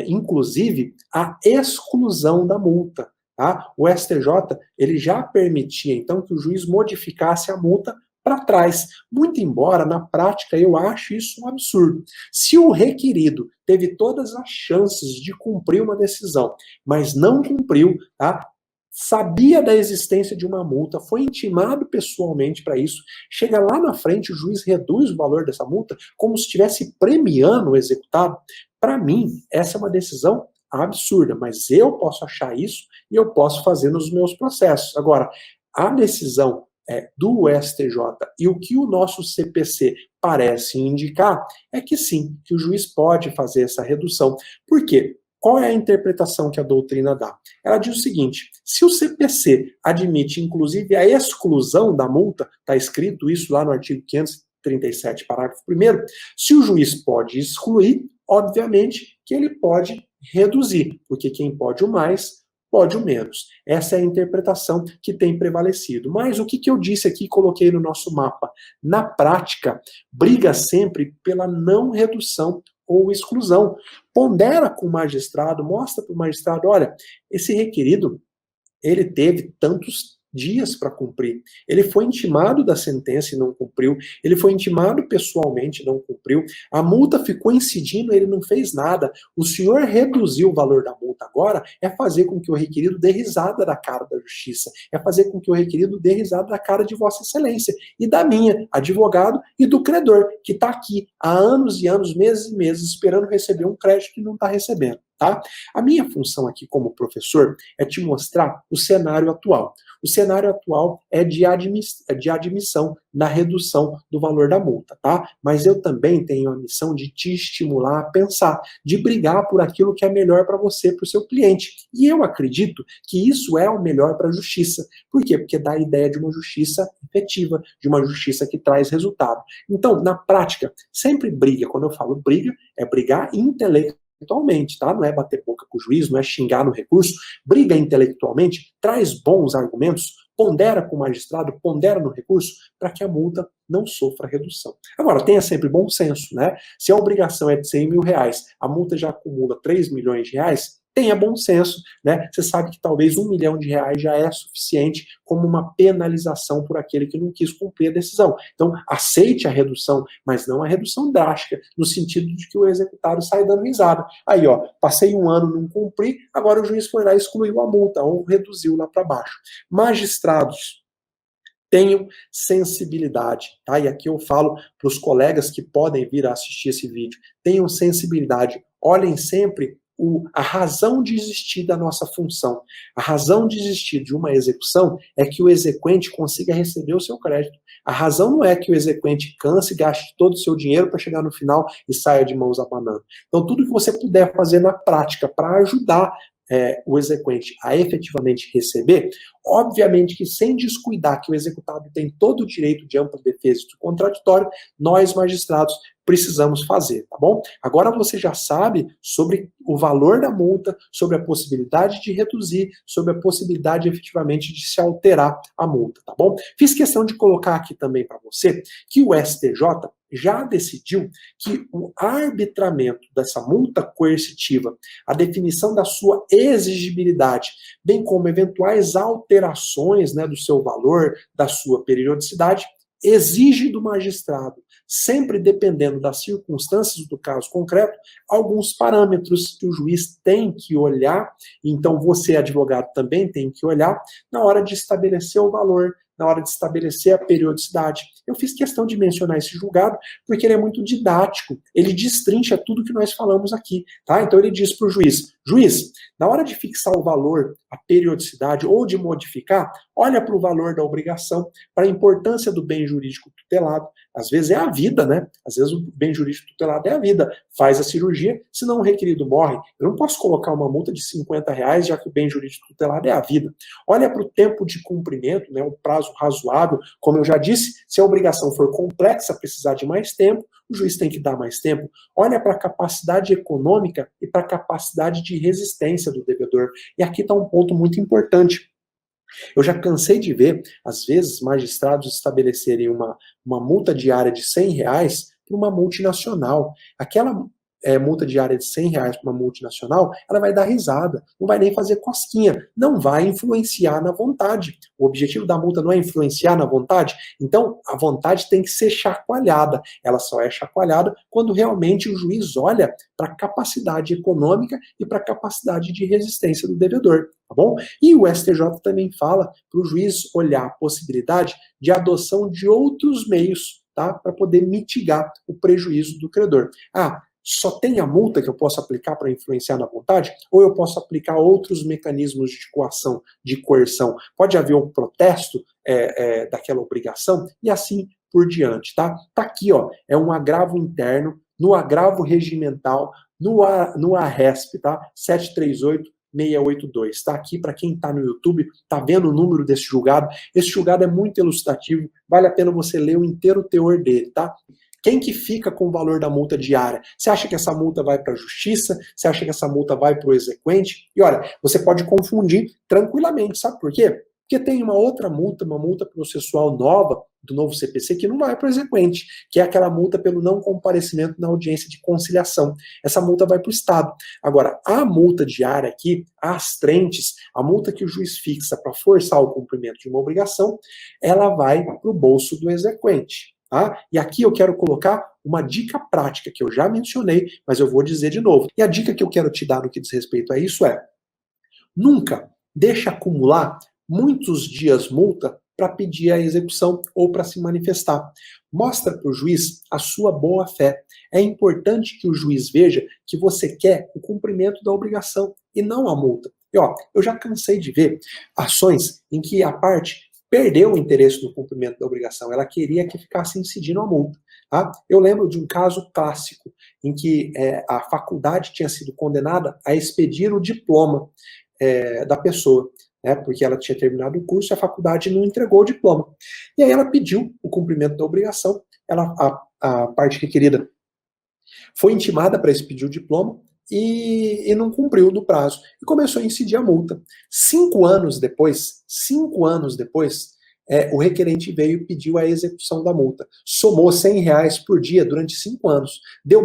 inclusive, a exclusão da multa. Tá? O STJ ele já permitia, então, que o juiz modificasse a multa para trás. Muito embora, na prática, eu acho isso um absurdo. Se o requerido teve todas as chances de cumprir uma decisão, mas não cumpriu, tá? Sabia da existência de uma multa, foi intimado pessoalmente para isso, chega lá na frente, o juiz reduz o valor dessa multa como se estivesse premiando o executado. Para mim, essa é uma decisão absurda, mas eu posso achar isso e eu posso fazer nos meus processos. Agora, a decisão do STJ e o que o nosso CPC parece indicar é que sim, que o juiz pode fazer essa redução. Por quê? Qual é a interpretação que a doutrina dá? Ela diz o seguinte: se o CPC admite, inclusive, a exclusão da multa, está escrito isso lá no artigo 537, parágrafo 1º, se o juiz pode excluir, obviamente que ele pode reduzir, porque quem pode o mais, pode o menos. Essa é a interpretação que tem prevalecido. Mas o que eu disse aqui, coloquei no nosso mapa? Na prática, briga sempre pela não redução ou exclusão. Pondera com o magistrado, mostra para o magistrado, olha, esse requerido, ele teve tantos dias para cumprir. Ele foi intimado da sentença e não cumpriu. Ele foi intimado pessoalmente e não cumpriu. A multa ficou incidindo, ele não fez nada. O senhor reduziu o valor da multa agora, é fazer com que o requerido dê risada da cara da justiça. É fazer com que o requerido dê risada da cara de Vossa Excelência. E da minha, advogado, e do credor, que está aqui há anos e anos, meses e meses, esperando receber um crédito que não está recebendo. Tá? A minha função aqui como professor é te mostrar o cenário atual. O cenário atual é de admissão na redução do valor da multa, tá? Mas eu também tenho a missão de te estimular a pensar, de brigar por aquilo que é melhor para você, para o seu cliente. E eu acredito que isso é o melhor para a justiça. Por quê? Porque dá a ideia de uma justiça efetiva, de uma justiça que traz resultado. Então, na prática, sempre briga. Quando eu falo briga, é brigar intelectualmente, tá? Não é bater boca com o juiz, não é xingar no recurso, briga intelectualmente, traz bons argumentos, pondera com o magistrado, pondera no recurso, para que a multa não sofra redução. Agora, tenha sempre bom senso, né? Se a obrigação é de 100 mil reais, a multa já acumula 3 milhões de reais, tenha bom senso, né? Você sabe que talvez 1 milhão de reais já é suficiente como uma penalização por aquele que não quis cumprir a decisão. Então, aceite a redução, mas não a redução drástica, no sentido de que o executado sai dando risada. Aí, ó, passei um ano, não cumpri, agora o juiz foi lá e excluiu a multa, ou reduziu lá para baixo. Magistrados, tenham sensibilidade, tá? E aqui eu falo para os colegas que podem vir a assistir esse vídeo, tenham sensibilidade, olhem sempre a razão de existir da nossa função. A razão de existir de uma execução é que o exequente consiga receber o seu crédito. A razão não é que o exequente canse e gaste todo o seu dinheiro para chegar no final e saia de mãos abanando. Então, tudo que você puder fazer na prática para ajudar o exequente a efetivamente receber, obviamente que sem descuidar que o executado tem todo o direito de ampla defesa e de contraditório, nós, magistrados, precisamos fazer, tá bom? Agora você já sabe sobre o valor da multa, sobre a possibilidade de reduzir, sobre a possibilidade efetivamente de se alterar a multa, tá bom? Fiz questão de colocar aqui também para você que o STJ já decidiu que o arbitramento dessa multa coercitiva, a definição da sua exigibilidade, bem como eventuais alterações, né, do seu valor, da sua periodicidade, exige do magistrado, sempre dependendo das circunstâncias do caso concreto, alguns parâmetros que o juiz tem que olhar, então você, advogado, também tem que olhar na hora de estabelecer o valor, na hora de estabelecer a periodicidade. Eu fiz questão de mencionar esse julgado porque ele é muito didático, ele destrincha tudo que nós falamos aqui, tá? Então ele diz para o juiz, na hora de fixar o valor, a periodicidade ou de modificar, olha para o valor da obrigação, para a importância do bem jurídico tutelado, às vezes é a vida, né? Às vezes o bem jurídico tutelado é a vida, faz a cirurgia, senão o requerido morre. Eu não posso colocar uma multa de 50 reais, já que o bem jurídico tutelado é a vida. Olha para o tempo de cumprimento, né? O prazo razoável, como eu já disse, se a obrigação for complexa, precisar de mais tempo, o juiz tem que dar mais tempo. Olha para a capacidade econômica e para a capacidade de resistência do devedor. E aqui está um ponto muito importante. Eu já cansei de ver, às vezes, magistrados estabelecerem uma multa diária de 100 reais para uma multinacional. Aquela multa diária de 100 reais para uma multinacional, ela vai dar risada, não vai nem fazer cosquinha, não vai influenciar na vontade. O objetivo da multa não é influenciar na vontade, então a vontade tem que ser chacoalhada. Ela só é chacoalhada quando realmente o juiz olha para a capacidade econômica e para a capacidade de resistência do devedor, tá bom? E o STJ também fala para o juiz olhar a possibilidade de adoção de outros meios, tá? Para poder mitigar o prejuízo do credor. Só tem a multa que eu posso aplicar para influenciar na vontade? Ou eu posso aplicar outros mecanismos de coação, de coerção? Pode haver um protesto daquela obrigação e assim por diante, tá? Tá aqui, ó, é um agravo interno, no agravo regimental, no ARESP, tá? 738-682. Está aqui para quem está no YouTube, está vendo o número desse julgado. Esse julgado é muito elucidativo, vale a pena você ler o inteiro teor dele, tá? Quem que fica com o valor da multa diária? Você acha que essa multa vai para a justiça? Você acha que essa multa vai para o exequente? E olha, você pode confundir tranquilamente, sabe por quê? Porque tem uma outra multa, uma multa processual nova, do novo CPC, que não vai para o exequente, que é aquela multa pelo não comparecimento na audiência de conciliação. Essa multa vai para o Estado. Agora, a multa diária aqui, as trentes, a multa que o juiz fixa para forçar o cumprimento de uma obrigação, ela vai para o bolso do exequente. Tá? E aqui eu quero colocar uma dica prática que eu já mencionei, mas eu vou dizer de novo. E a dica que eu quero te dar no que diz respeito a isso é: nunca deixa acumular muitos dias multa para pedir a execução ou para se manifestar. Mostra para o juiz a sua boa-fé. É importante que o juiz veja que você quer o cumprimento da obrigação e não a multa. E ó, eu já cansei de ver ações em que a parte perdeu o interesse no cumprimento da obrigação. Ela queria que ficasse incidindo a multa. Tá? Eu lembro de um caso clássico em que a faculdade tinha sido condenada a expedir o diploma da pessoa, né, porque ela tinha terminado o curso e a faculdade não entregou o diploma. E aí ela pediu o cumprimento da obrigação, a parte requerida foi intimada para expedir o diploma e não cumpriu no prazo. E começou a incidir a multa. 5 anos depois, o requerente veio e pediu a execução da multa. Somou R$100 por dia durante 5 anos. Deu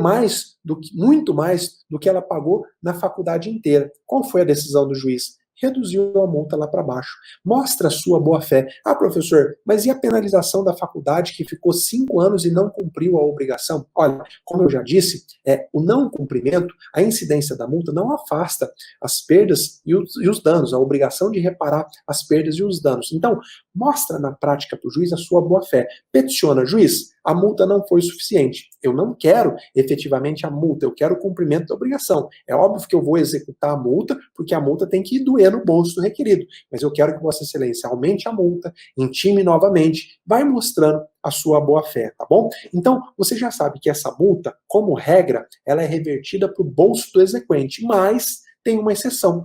muito mais do que ela pagou na faculdade inteira. Qual foi a decisão do juiz? Reduziu a multa lá para baixo. Mostra a sua boa-fé. Ah, professor, mas e a penalização da faculdade que ficou 5 anos e não cumpriu a obrigação? Olha, como eu já disse, o não cumprimento, a incidência da multa não afasta as perdas e os danos, a obrigação de reparar as perdas e os danos. Então, mostra na prática para o juiz a sua boa-fé. Peticiona, juiz, a multa não foi suficiente. Eu não quero efetivamente a multa, eu quero o cumprimento da obrigação. É óbvio que eu vou executar a multa, porque a multa tem que doer no bolso do requerido. Mas eu quero que Vossa Excelência aumente a multa, intime novamente, vai mostrando a sua boa-fé, tá bom? Então, você já sabe que essa multa, como regra, ela é revertida para o bolso do exequente, mas tem uma exceção.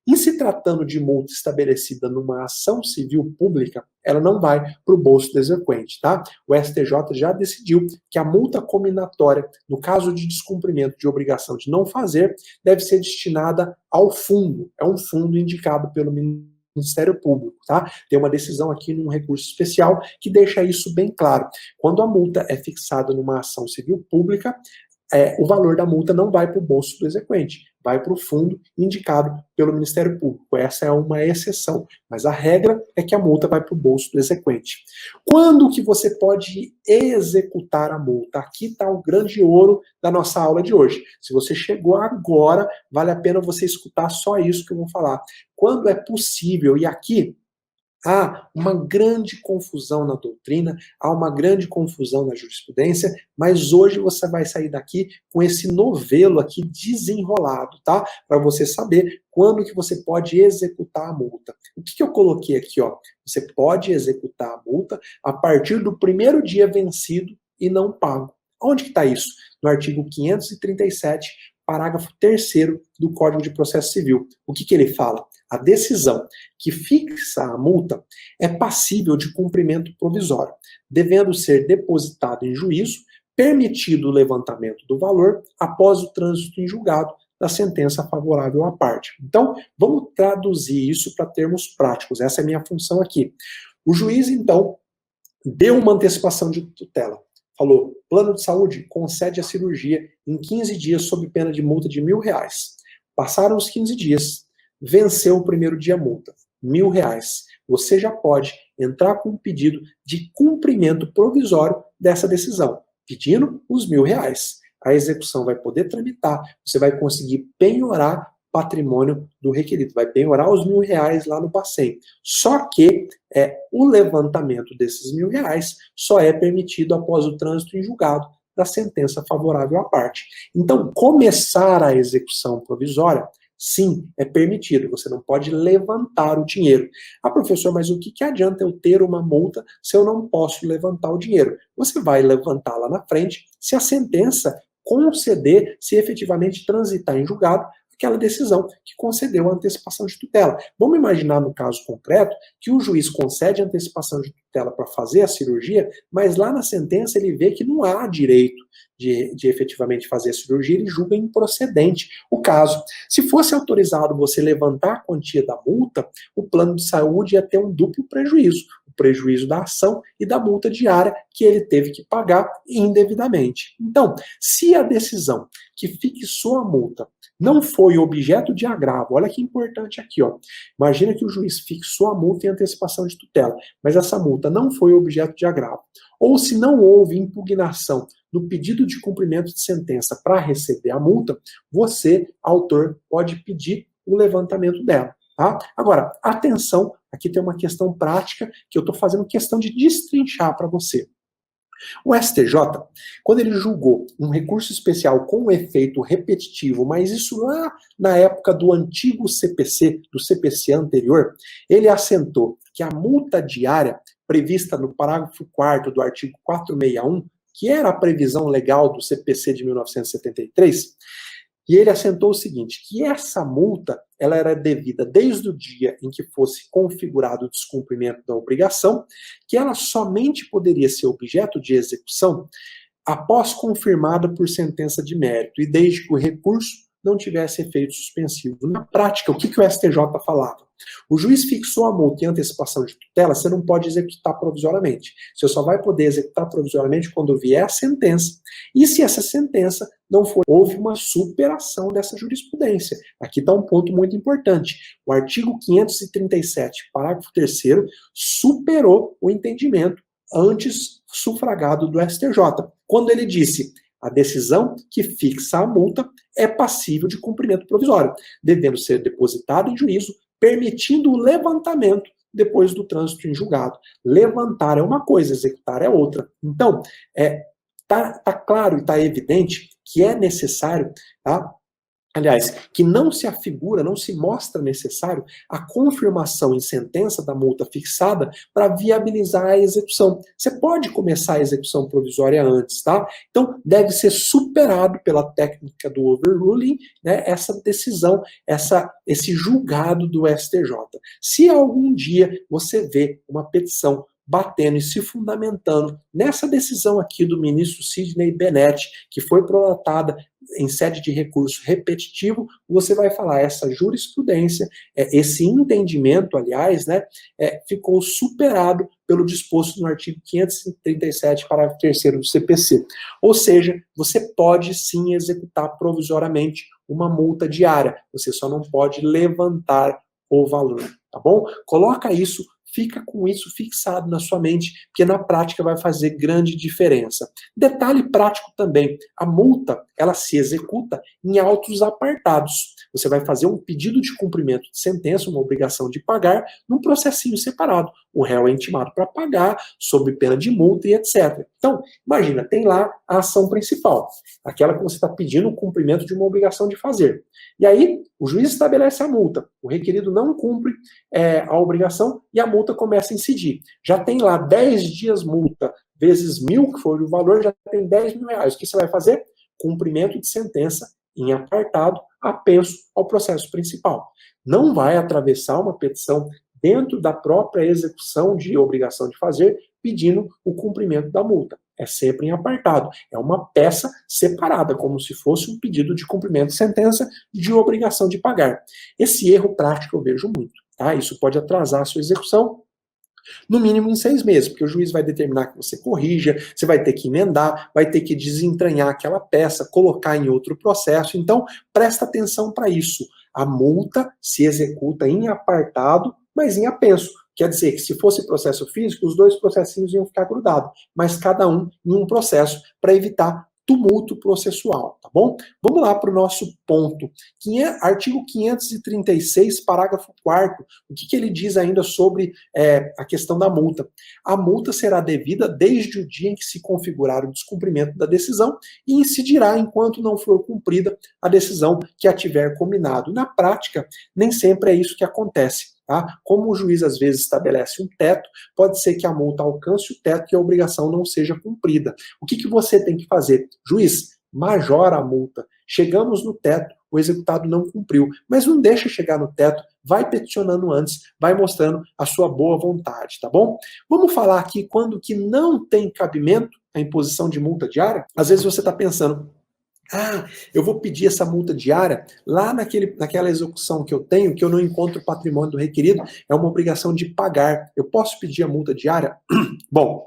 Em se tratando de multa estabelecida numa ação civil pública, ela não vai para o bolso do exequente, tá? O STJ já decidiu que a multa cominatória, no caso de descumprimento de obrigação de não fazer, deve ser destinada ao fundo. É um fundo indicado pelo Ministério Público, tá? Tem uma decisão aqui num recurso especial que deixa isso bem claro. Quando a multa é fixada numa ação civil pública, o valor da multa não vai para o bolso do exequente, vai para o fundo indicado pelo Ministério Público. Essa é uma exceção, mas a regra é que a multa vai para o bolso do exequente. Quando que você pode executar a multa? Aqui está o grande ouro da nossa aula de hoje. Se você chegou agora, vale a pena você escutar só isso que eu vou falar. Quando é possível, e aqui há uma grande confusão na doutrina, há uma grande confusão na jurisprudência, mas hoje você vai sair daqui com esse novelo aqui desenrolado, tá? Para você saber quando que você pode executar a multa. O que eu coloquei aqui, ó? Você pode executar a multa a partir do primeiro dia vencido e não pago. Onde que está isso? No artigo 537, parágrafo 3º do Código de Processo Civil. O que ele fala? A decisão que fixa a multa é passível de cumprimento provisório, devendo ser depositado em juízo, permitido o levantamento do valor após o trânsito em julgado da sentença favorável à parte. Então, vamos traduzir isso para termos práticos. Essa é a minha função aqui. O juiz, então, deu uma antecipação de tutela. Falou, plano de saúde concede a cirurgia em 15 dias sob pena de multa de R$1.000. Passaram os 15 dias, venceu o primeiro dia a multa, R$1.000. Você já pode entrar com um pedido de cumprimento provisório dessa decisão, pedindo os R$1.000. A execução vai poder tramitar, você vai conseguir penhorar patrimônio do requerido, vai penhorar os R$1.000 lá no passeio. Só que o levantamento desses R$1.000 só é permitido após o trânsito em julgado da sentença favorável à parte. Então, começar a execução provisória, sim, é permitido. Você não pode levantar o dinheiro. Ah, professor, mas o que adianta eu ter uma multa se eu não posso levantar o dinheiro? Você vai levantar lá na frente se a sentença conceder, se efetivamente transitar em julgado, aquela decisão que concedeu a antecipação de tutela. Vamos imaginar no caso concreto que o juiz concede a antecipação de tutela para fazer a cirurgia, mas lá na sentença ele vê que não há direito de efetivamente fazer a cirurgia, ele julga improcedente o caso. Se fosse autorizado você levantar a quantia da multa, o plano de saúde ia ter um duplo prejuízo. O prejuízo da ação e da multa diária que ele teve que pagar indevidamente. Então, se a decisão que fixou a multa não foi objeto de agravo, olha que importante aqui, ó. Imagina que o juiz fixou a multa em antecipação de tutela, mas essa multa não foi objeto de agravo. Ou se não houve impugnação no pedido de cumprimento de sentença para receber a multa, você, autor, pode pedir o levantamento dela. Tá? Agora, atenção, aqui tem uma questão prática que eu estou fazendo questão de destrinchar para você. O STJ, quando ele julgou um recurso especial com efeito repetitivo, mas isso lá na época do antigo CPC, do CPC anterior, ele assentou que a multa diária prevista no parágrafo 4º do artigo 461, que era a previsão legal do CPC de 1973, e ele assentou o seguinte, que essa multa ela era devida desde o dia em que fosse configurado o descumprimento da obrigação, que ela somente poderia ser objeto de execução após confirmada por sentença de mérito, e desde que o recurso não tivesse efeito suspensivo. Na prática, o que o STJ falava? O juiz fixou a multa em antecipação de tutela, você não pode executar provisoriamente. Você só vai poder executar provisoriamente quando vier a sentença. E se essa sentença não for, houve uma superação dessa jurisprudência. Aqui está um ponto muito importante. O artigo 537, parágrafo 3º, superou o entendimento antes sufragado do STJ, quando ele disse: a decisão que fixa a multa é passível de cumprimento provisório, devendo ser depositada em juízo, permitindo o levantamento depois do trânsito em julgado. Levantar é uma coisa, executar é outra. Então, tá claro e tá evidente que é necessário, tá? Aliás, que não se afigura, não se mostra necessário a confirmação em sentença da multa fixada para viabilizar a execução. Você pode começar a execução provisória antes, tá? Então, deve ser superado pela técnica do overruling, né, essa decisão, esse julgado do STJ. Se algum dia você vê uma petição batendo e se fundamentando nessa decisão aqui do ministro Sidney Bennett, que foi prolatada em sede de recurso repetitivo, você vai falar, essa jurisprudência, esse entendimento, aliás, né, ficou superado pelo disposto no artigo 537, parágrafo 3º do CPC. Ou seja, você pode sim executar provisoriamente uma multa diária, você só não pode levantar o valor, tá bom? Coloca isso, fica com isso fixado na sua mente, porque na prática vai fazer grande diferença. Detalhe prático também, a multa, ela se executa em autos apartados. Você vai fazer um pedido de cumprimento de sentença, uma obrigação de pagar, num processinho separado. O réu é intimado para pagar, sob pena de multa e etc. Então, imagina, tem lá a ação principal, aquela que você está pedindo o cumprimento de uma obrigação de fazer. E aí, o juiz estabelece a multa, o requerido não cumpre a obrigação e a multa começa a incidir. Já tem lá 10 dias multa, vezes 1.000, que foi o valor, já tem 10 mil reais. O que você vai fazer? Cumprimento de sentença em apartado, apenso ao processo principal. Não vai atravessar uma petição dentro da própria execução de obrigação de fazer, pedindo o cumprimento da multa. É sempre em apartado. É uma peça separada, como se fosse um pedido de cumprimento de sentença de obrigação de pagar. Esse erro prático eu vejo muito. Tá? Isso pode atrasar a sua execução, no mínimo em 6 meses, porque o juiz vai determinar que você corrija, você vai ter que emendar, vai ter que desentranhar aquela peça, colocar em outro processo. Então, presta atenção para isso. A multa se executa em apartado, mas em apenso. Quer dizer que se fosse processo físico, os dois processinhos iam ficar grudados, mas cada um em um processo, para evitar tumulto processual, tá bom? Vamos lá para o nosso ponto. Artigo 536, parágrafo 4º. O que ele diz ainda sobre a questão da multa? A multa será devida desde o dia em que se configurar o descumprimento da decisão e incidirá enquanto não for cumprida a decisão que a tiver combinado. Na prática, nem sempre é isso que acontece. Tá? Como o juiz às vezes estabelece um teto, pode ser que a multa alcance o teto e a obrigação não seja cumprida. O que você tem que fazer? Juiz, majora a multa. Chegamos no teto, o executado não cumpriu. Mas não deixa chegar no teto, vai peticionando antes, vai mostrando a sua boa vontade, tá bom? Vamos falar aqui quando que não tem cabimento a imposição de multa diária? Às vezes você está pensando, eu vou pedir essa multa diária lá naquela execução que eu tenho, que eu não encontro o patrimônio do requerido, é uma obrigação de pagar. Eu posso pedir a multa diária? Bom,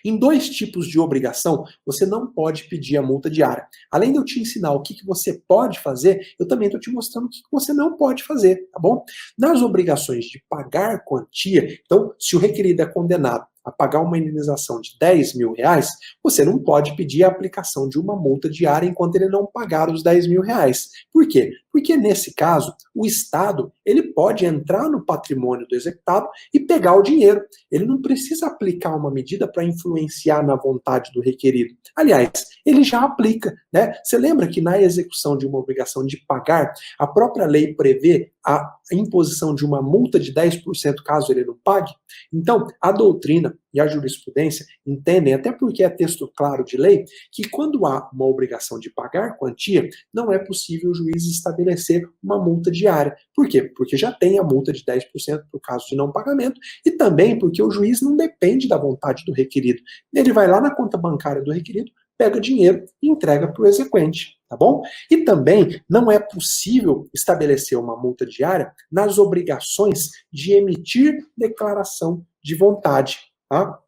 em dois tipos de obrigação, você não pode pedir a multa diária. Além de eu te ensinar o que você pode fazer, eu também estou te mostrando o que você não pode fazer, tá bom? Nas obrigações de pagar quantia, então, se o requerido é condenado a pagar uma indenização de 10 mil reais, você não pode pedir a aplicação de uma multa diária enquanto ele não pagar os 10 mil reais. Por quê? Porque nesse caso, o Estado ele pode entrar no patrimônio do executado e pegar o dinheiro. Ele não precisa aplicar uma medida para influenciar na vontade do requerido. Aliás, ele já aplica, né? Você lembra que na execução de uma obrigação de pagar, a própria lei prevê a imposição de uma multa de 10% caso ele não pague? Então, a doutrina e a jurisprudência entendem, até porque é texto claro de lei, que quando há uma obrigação de pagar quantia, não é possível o juiz estabelecer uma multa diária. Por quê? Porque já tem a multa de 10% por caso de não pagamento e também porque o juiz não depende da vontade do requerido. Ele vai lá na conta bancária do requerido, pega dinheiro e entrega para o exequente, tá bom? E também não é possível estabelecer uma multa diária nas obrigações de emitir declaração de vontade, tá?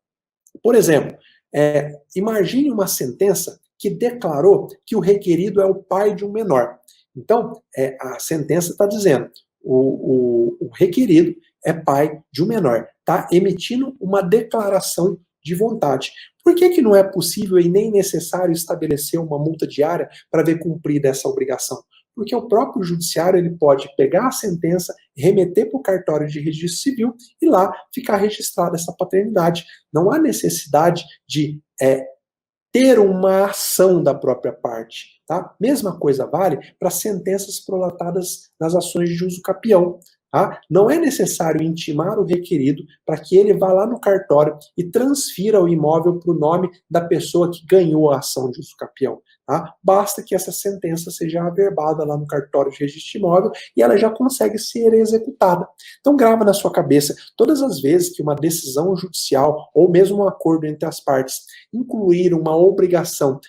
Por exemplo, imagine uma sentença que declarou que o requerido é o pai de um menor. Então, a sentença está dizendo o requerido é pai de um menor, está emitindo uma declaração de vontade. Por que não é possível e nem necessário estabelecer uma multa diária para ver cumprida essa obrigação? Porque o próprio judiciário ele pode pegar a sentença, remeter para o cartório de registro civil e lá ficar registrada essa paternidade. Não há necessidade de ter uma ação da própria parte. Tá? Mesma coisa vale para sentenças prolatadas nas ações de uso capião. Tá? Não é necessário intimar o requerido para que ele vá lá no cartório e transfira o imóvel para o nome da pessoa que ganhou a ação de uso capião. Tá? Basta que essa sentença seja averbada lá no cartório de registro imóvel e ela já consegue ser executada. Então grava na sua cabeça, todas as vezes que uma decisão judicial ou mesmo um acordo entre as partes incluir uma obrigação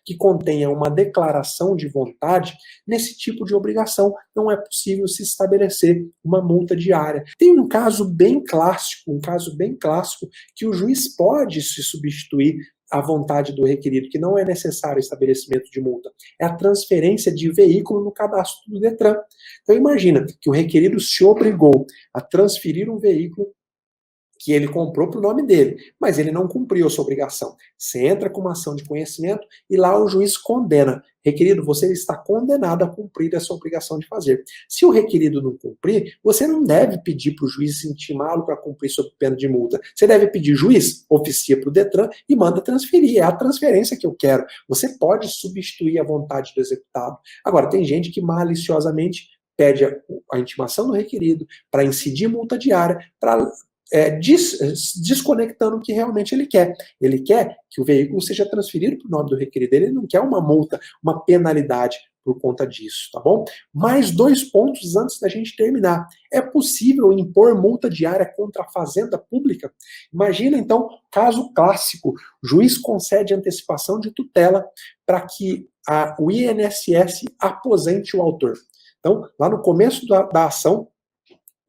que contenha uma declaração de vontade, nesse tipo de obrigação não é possível se estabelecer uma multa diária. Tem um caso bem clássico, que o juiz pode se substituir à vontade do requerido, que não é necessário o estabelecimento de multa. É a transferência de veículo no cadastro do Detran. Então imagina que o requerido se obrigou a transferir um veículo que ele comprou para o nome dele, mas ele não cumpriu a sua obrigação. Você entra com uma ação de conhecimento e lá o juiz condena. Requerido, você está condenado a cumprir essa obrigação de fazer. Se o requerido não cumprir, você não deve pedir para o juiz intimá-lo para cumprir sob pena de multa. Você deve pedir, juiz, oficia para o Detran e manda transferir. É a transferência que eu quero. Você pode substituir a vontade do executado. Agora, tem gente que maliciosamente pede a intimação do requerido para incidir multa diária, para desconectando o que realmente ele quer. Ele quer que o veículo seja transferido para o nome do requerido. Ele não quer uma multa, uma penalidade por conta disso, tá bom? Mais 2 pontos antes da gente terminar. É possível impor multa diária contra a fazenda pública? Imagina, então, caso clássico. O juiz concede antecipação de tutela para que o INSS aposente o autor. Então, lá no começo da ação,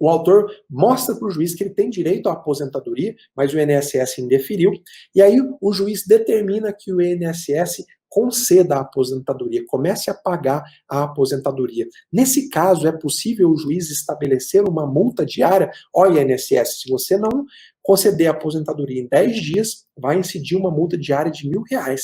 o autor mostra para o juiz que ele tem direito à aposentadoria, mas o INSS indeferiu, e aí o juiz determina que o INSS conceda a aposentadoria, comece a pagar a aposentadoria. Nesse caso, é possível o juiz estabelecer uma multa diária? Ó, INSS, se você não conceder a aposentadoria em 10 dias, vai incidir uma multa diária de R$1.000.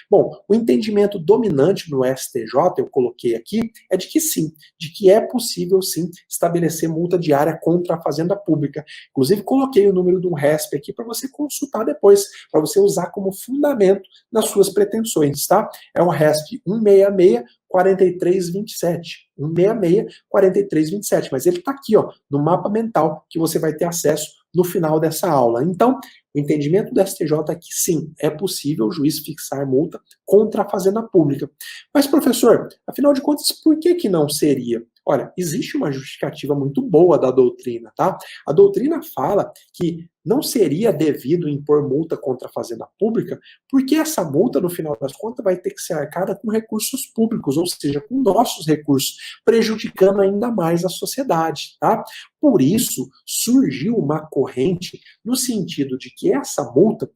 Bom, o entendimento dominante no STJ, eu coloquei aqui, é de que sim, de que é possível sim estabelecer multa diária contra a fazenda pública. Inclusive, coloquei o número de um RESP aqui para você consultar depois, para você usar como fundamento nas suas pretensões, tá? É um RESP 166 4327. 166 4327. Mas ele está aqui, ó, no mapa mental que você vai ter acesso no final dessa aula. Então, o entendimento do STJ é que sim, é possível o juiz fixar multa contra a fazenda pública. Mas, professor, afinal de contas, por que não seria? Olha, existe uma justificativa muito boa da doutrina, tá? A doutrina fala que não seria devido impor multa contra a fazenda pública, porque essa multa, no final das contas, vai ter que ser arcada com recursos públicos, ou seja, com nossos recursos, prejudicando ainda mais a sociedade, tá? Por isso, surgiu uma corrente no sentido de que essa multa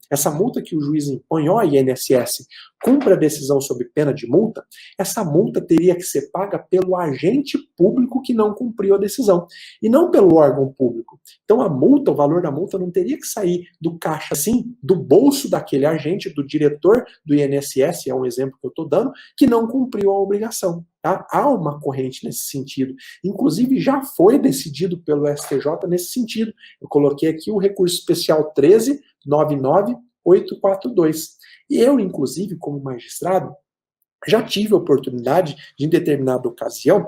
que o juiz impõe, ó, INSS, cumpra a decisão sob pena de multa, essa multa teria que ser paga pelo agente público que não cumpriu a decisão, e não pelo órgão público. Então a multa, o valor da multa não teria que sair do caixa, assim, do bolso daquele agente, do diretor do INSS, é um exemplo que eu estou dando, que não cumpriu a obrigação. Tá? Há uma corrente nesse sentido. Inclusive, já foi decidido pelo STJ nesse sentido. Eu coloquei aqui o recurso especial 13.99842. E eu, inclusive, como magistrado, já tive a oportunidade de, em determinada ocasião,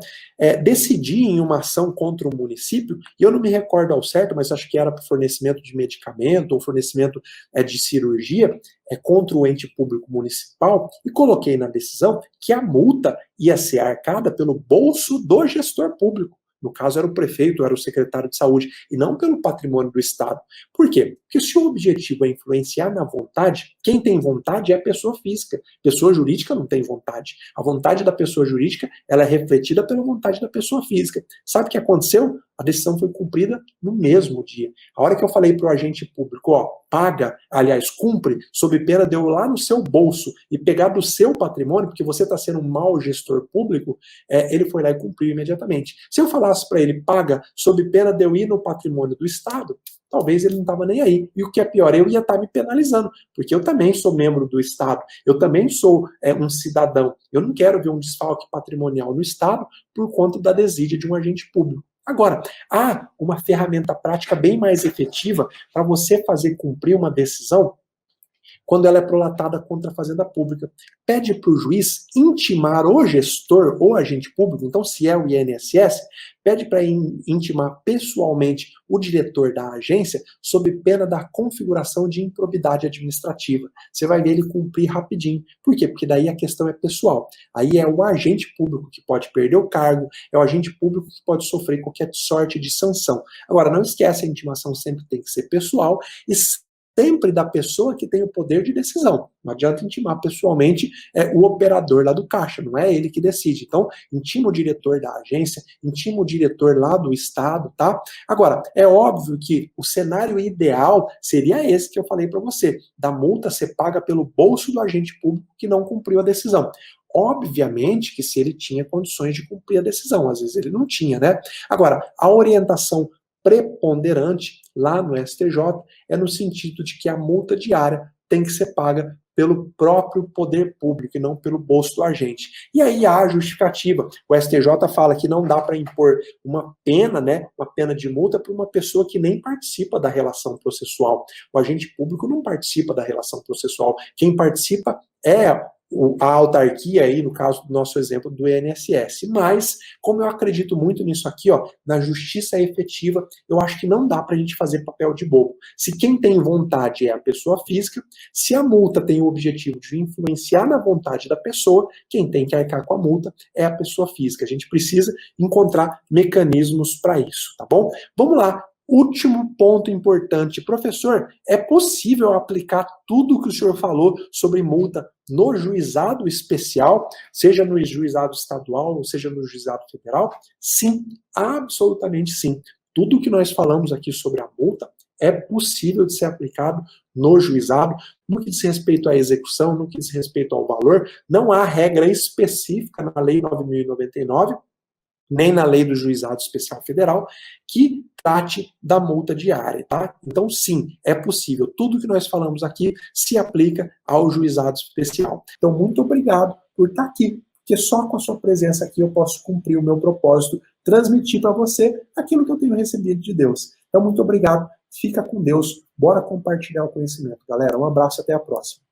decidir em uma ação contra o município, e eu não me recordo ao certo, mas acho que era para fornecimento de medicamento ou fornecimento de cirurgia contra o ente público municipal, e coloquei na decisão que a multa ia ser arcada pelo bolso do gestor público. No caso, era o prefeito, era o secretário de saúde, e não pelo patrimônio do Estado. Por quê? Porque se o objetivo é influenciar na vontade, quem tem vontade é a pessoa física. Pessoa jurídica não tem vontade. A vontade da pessoa jurídica, ela é refletida pela vontade da pessoa física. Sabe o que aconteceu? A decisão foi cumprida no mesmo dia. A hora que eu falei para o agente público, ó, paga, aliás, cumpre, sob pena de eu ir lá no seu bolso e pegar do seu patrimônio, porque você está sendo um mau gestor público, ele foi lá e cumpriu imediatamente. Se eu falasse para ele, paga, sob pena de eu ir no patrimônio do Estado, talvez ele não estava nem aí. E o que é pior, eu ia estar me penalizando, porque eu também sou membro do Estado, eu também sou um cidadão. Eu não quero ver um desfalque patrimonial no Estado por conta da desídia de um agente público. Agora, há uma ferramenta prática bem mais efetiva para você fazer cumprir uma decisão quando ela é prolatada contra a fazenda pública. Pede para o juiz intimar o gestor ou agente público, então se é o INSS, pede para intimar pessoalmente o diretor da agência sob pena da configuração de improbidade administrativa. Você vai ver ele cumprir rapidinho. Por quê? Porque daí a questão é pessoal. Aí é o agente público que pode perder o cargo, é o agente público que pode sofrer qualquer sorte de sanção. Agora, não esquece, a intimação sempre tem que ser pessoal e sempre da pessoa que tem o poder de decisão. Não adianta intimar pessoalmente o operador lá do caixa, não é ele que decide. Então, intima o diretor da agência, intima o diretor lá do Estado, tá? Agora, é óbvio que o cenário ideal seria esse que eu falei para você, da multa ser paga pelo bolso do agente público que não cumpriu a decisão. Obviamente que se ele tinha condições de cumprir a decisão, às vezes ele não tinha, né? Agora, a orientação preponderante lá no STJ é no sentido de que a multa diária tem que ser paga pelo próprio poder público e não pelo bolso do agente. E aí há a justificativa. O STJ fala que não dá para impor uma pena, né, uma pena de multa para uma pessoa que nem participa da relação processual. O agente público não participa da relação processual. Quem participa é a autarquia aí, no caso do nosso exemplo do INSS. Mas, como eu acredito muito nisso aqui, ó, na justiça efetiva, eu acho que não dá para a gente fazer papel de bobo. Se quem tem vontade é a pessoa física, se a multa tem o objetivo de influenciar na vontade da pessoa, quem tem que arcar com a multa é a pessoa física. A gente precisa encontrar mecanismos para isso, tá bom? Vamos lá. Último ponto importante. Professor, é possível aplicar tudo o que o senhor falou sobre multa no juizado especial, seja no juizado estadual ou seja no juizado federal? Sim, absolutamente sim. Tudo o que nós falamos aqui sobre a multa é possível de ser aplicado no juizado, no que diz respeito à execução, no que diz respeito ao valor. Não há regra específica na Lei 9.099, nem na lei do Juizado Especial Federal, que trate da multa diária, tá? Então, sim, é possível. Tudo que nós falamos aqui se aplica ao Juizado Especial. Então, muito obrigado por estar aqui, porque só com a sua presença aqui eu posso cumprir o meu propósito, transmitir para você aquilo que eu tenho recebido de Deus. Então, muito obrigado. Fica com Deus. Bora compartilhar o conhecimento, galera. Um abraço, até a próxima.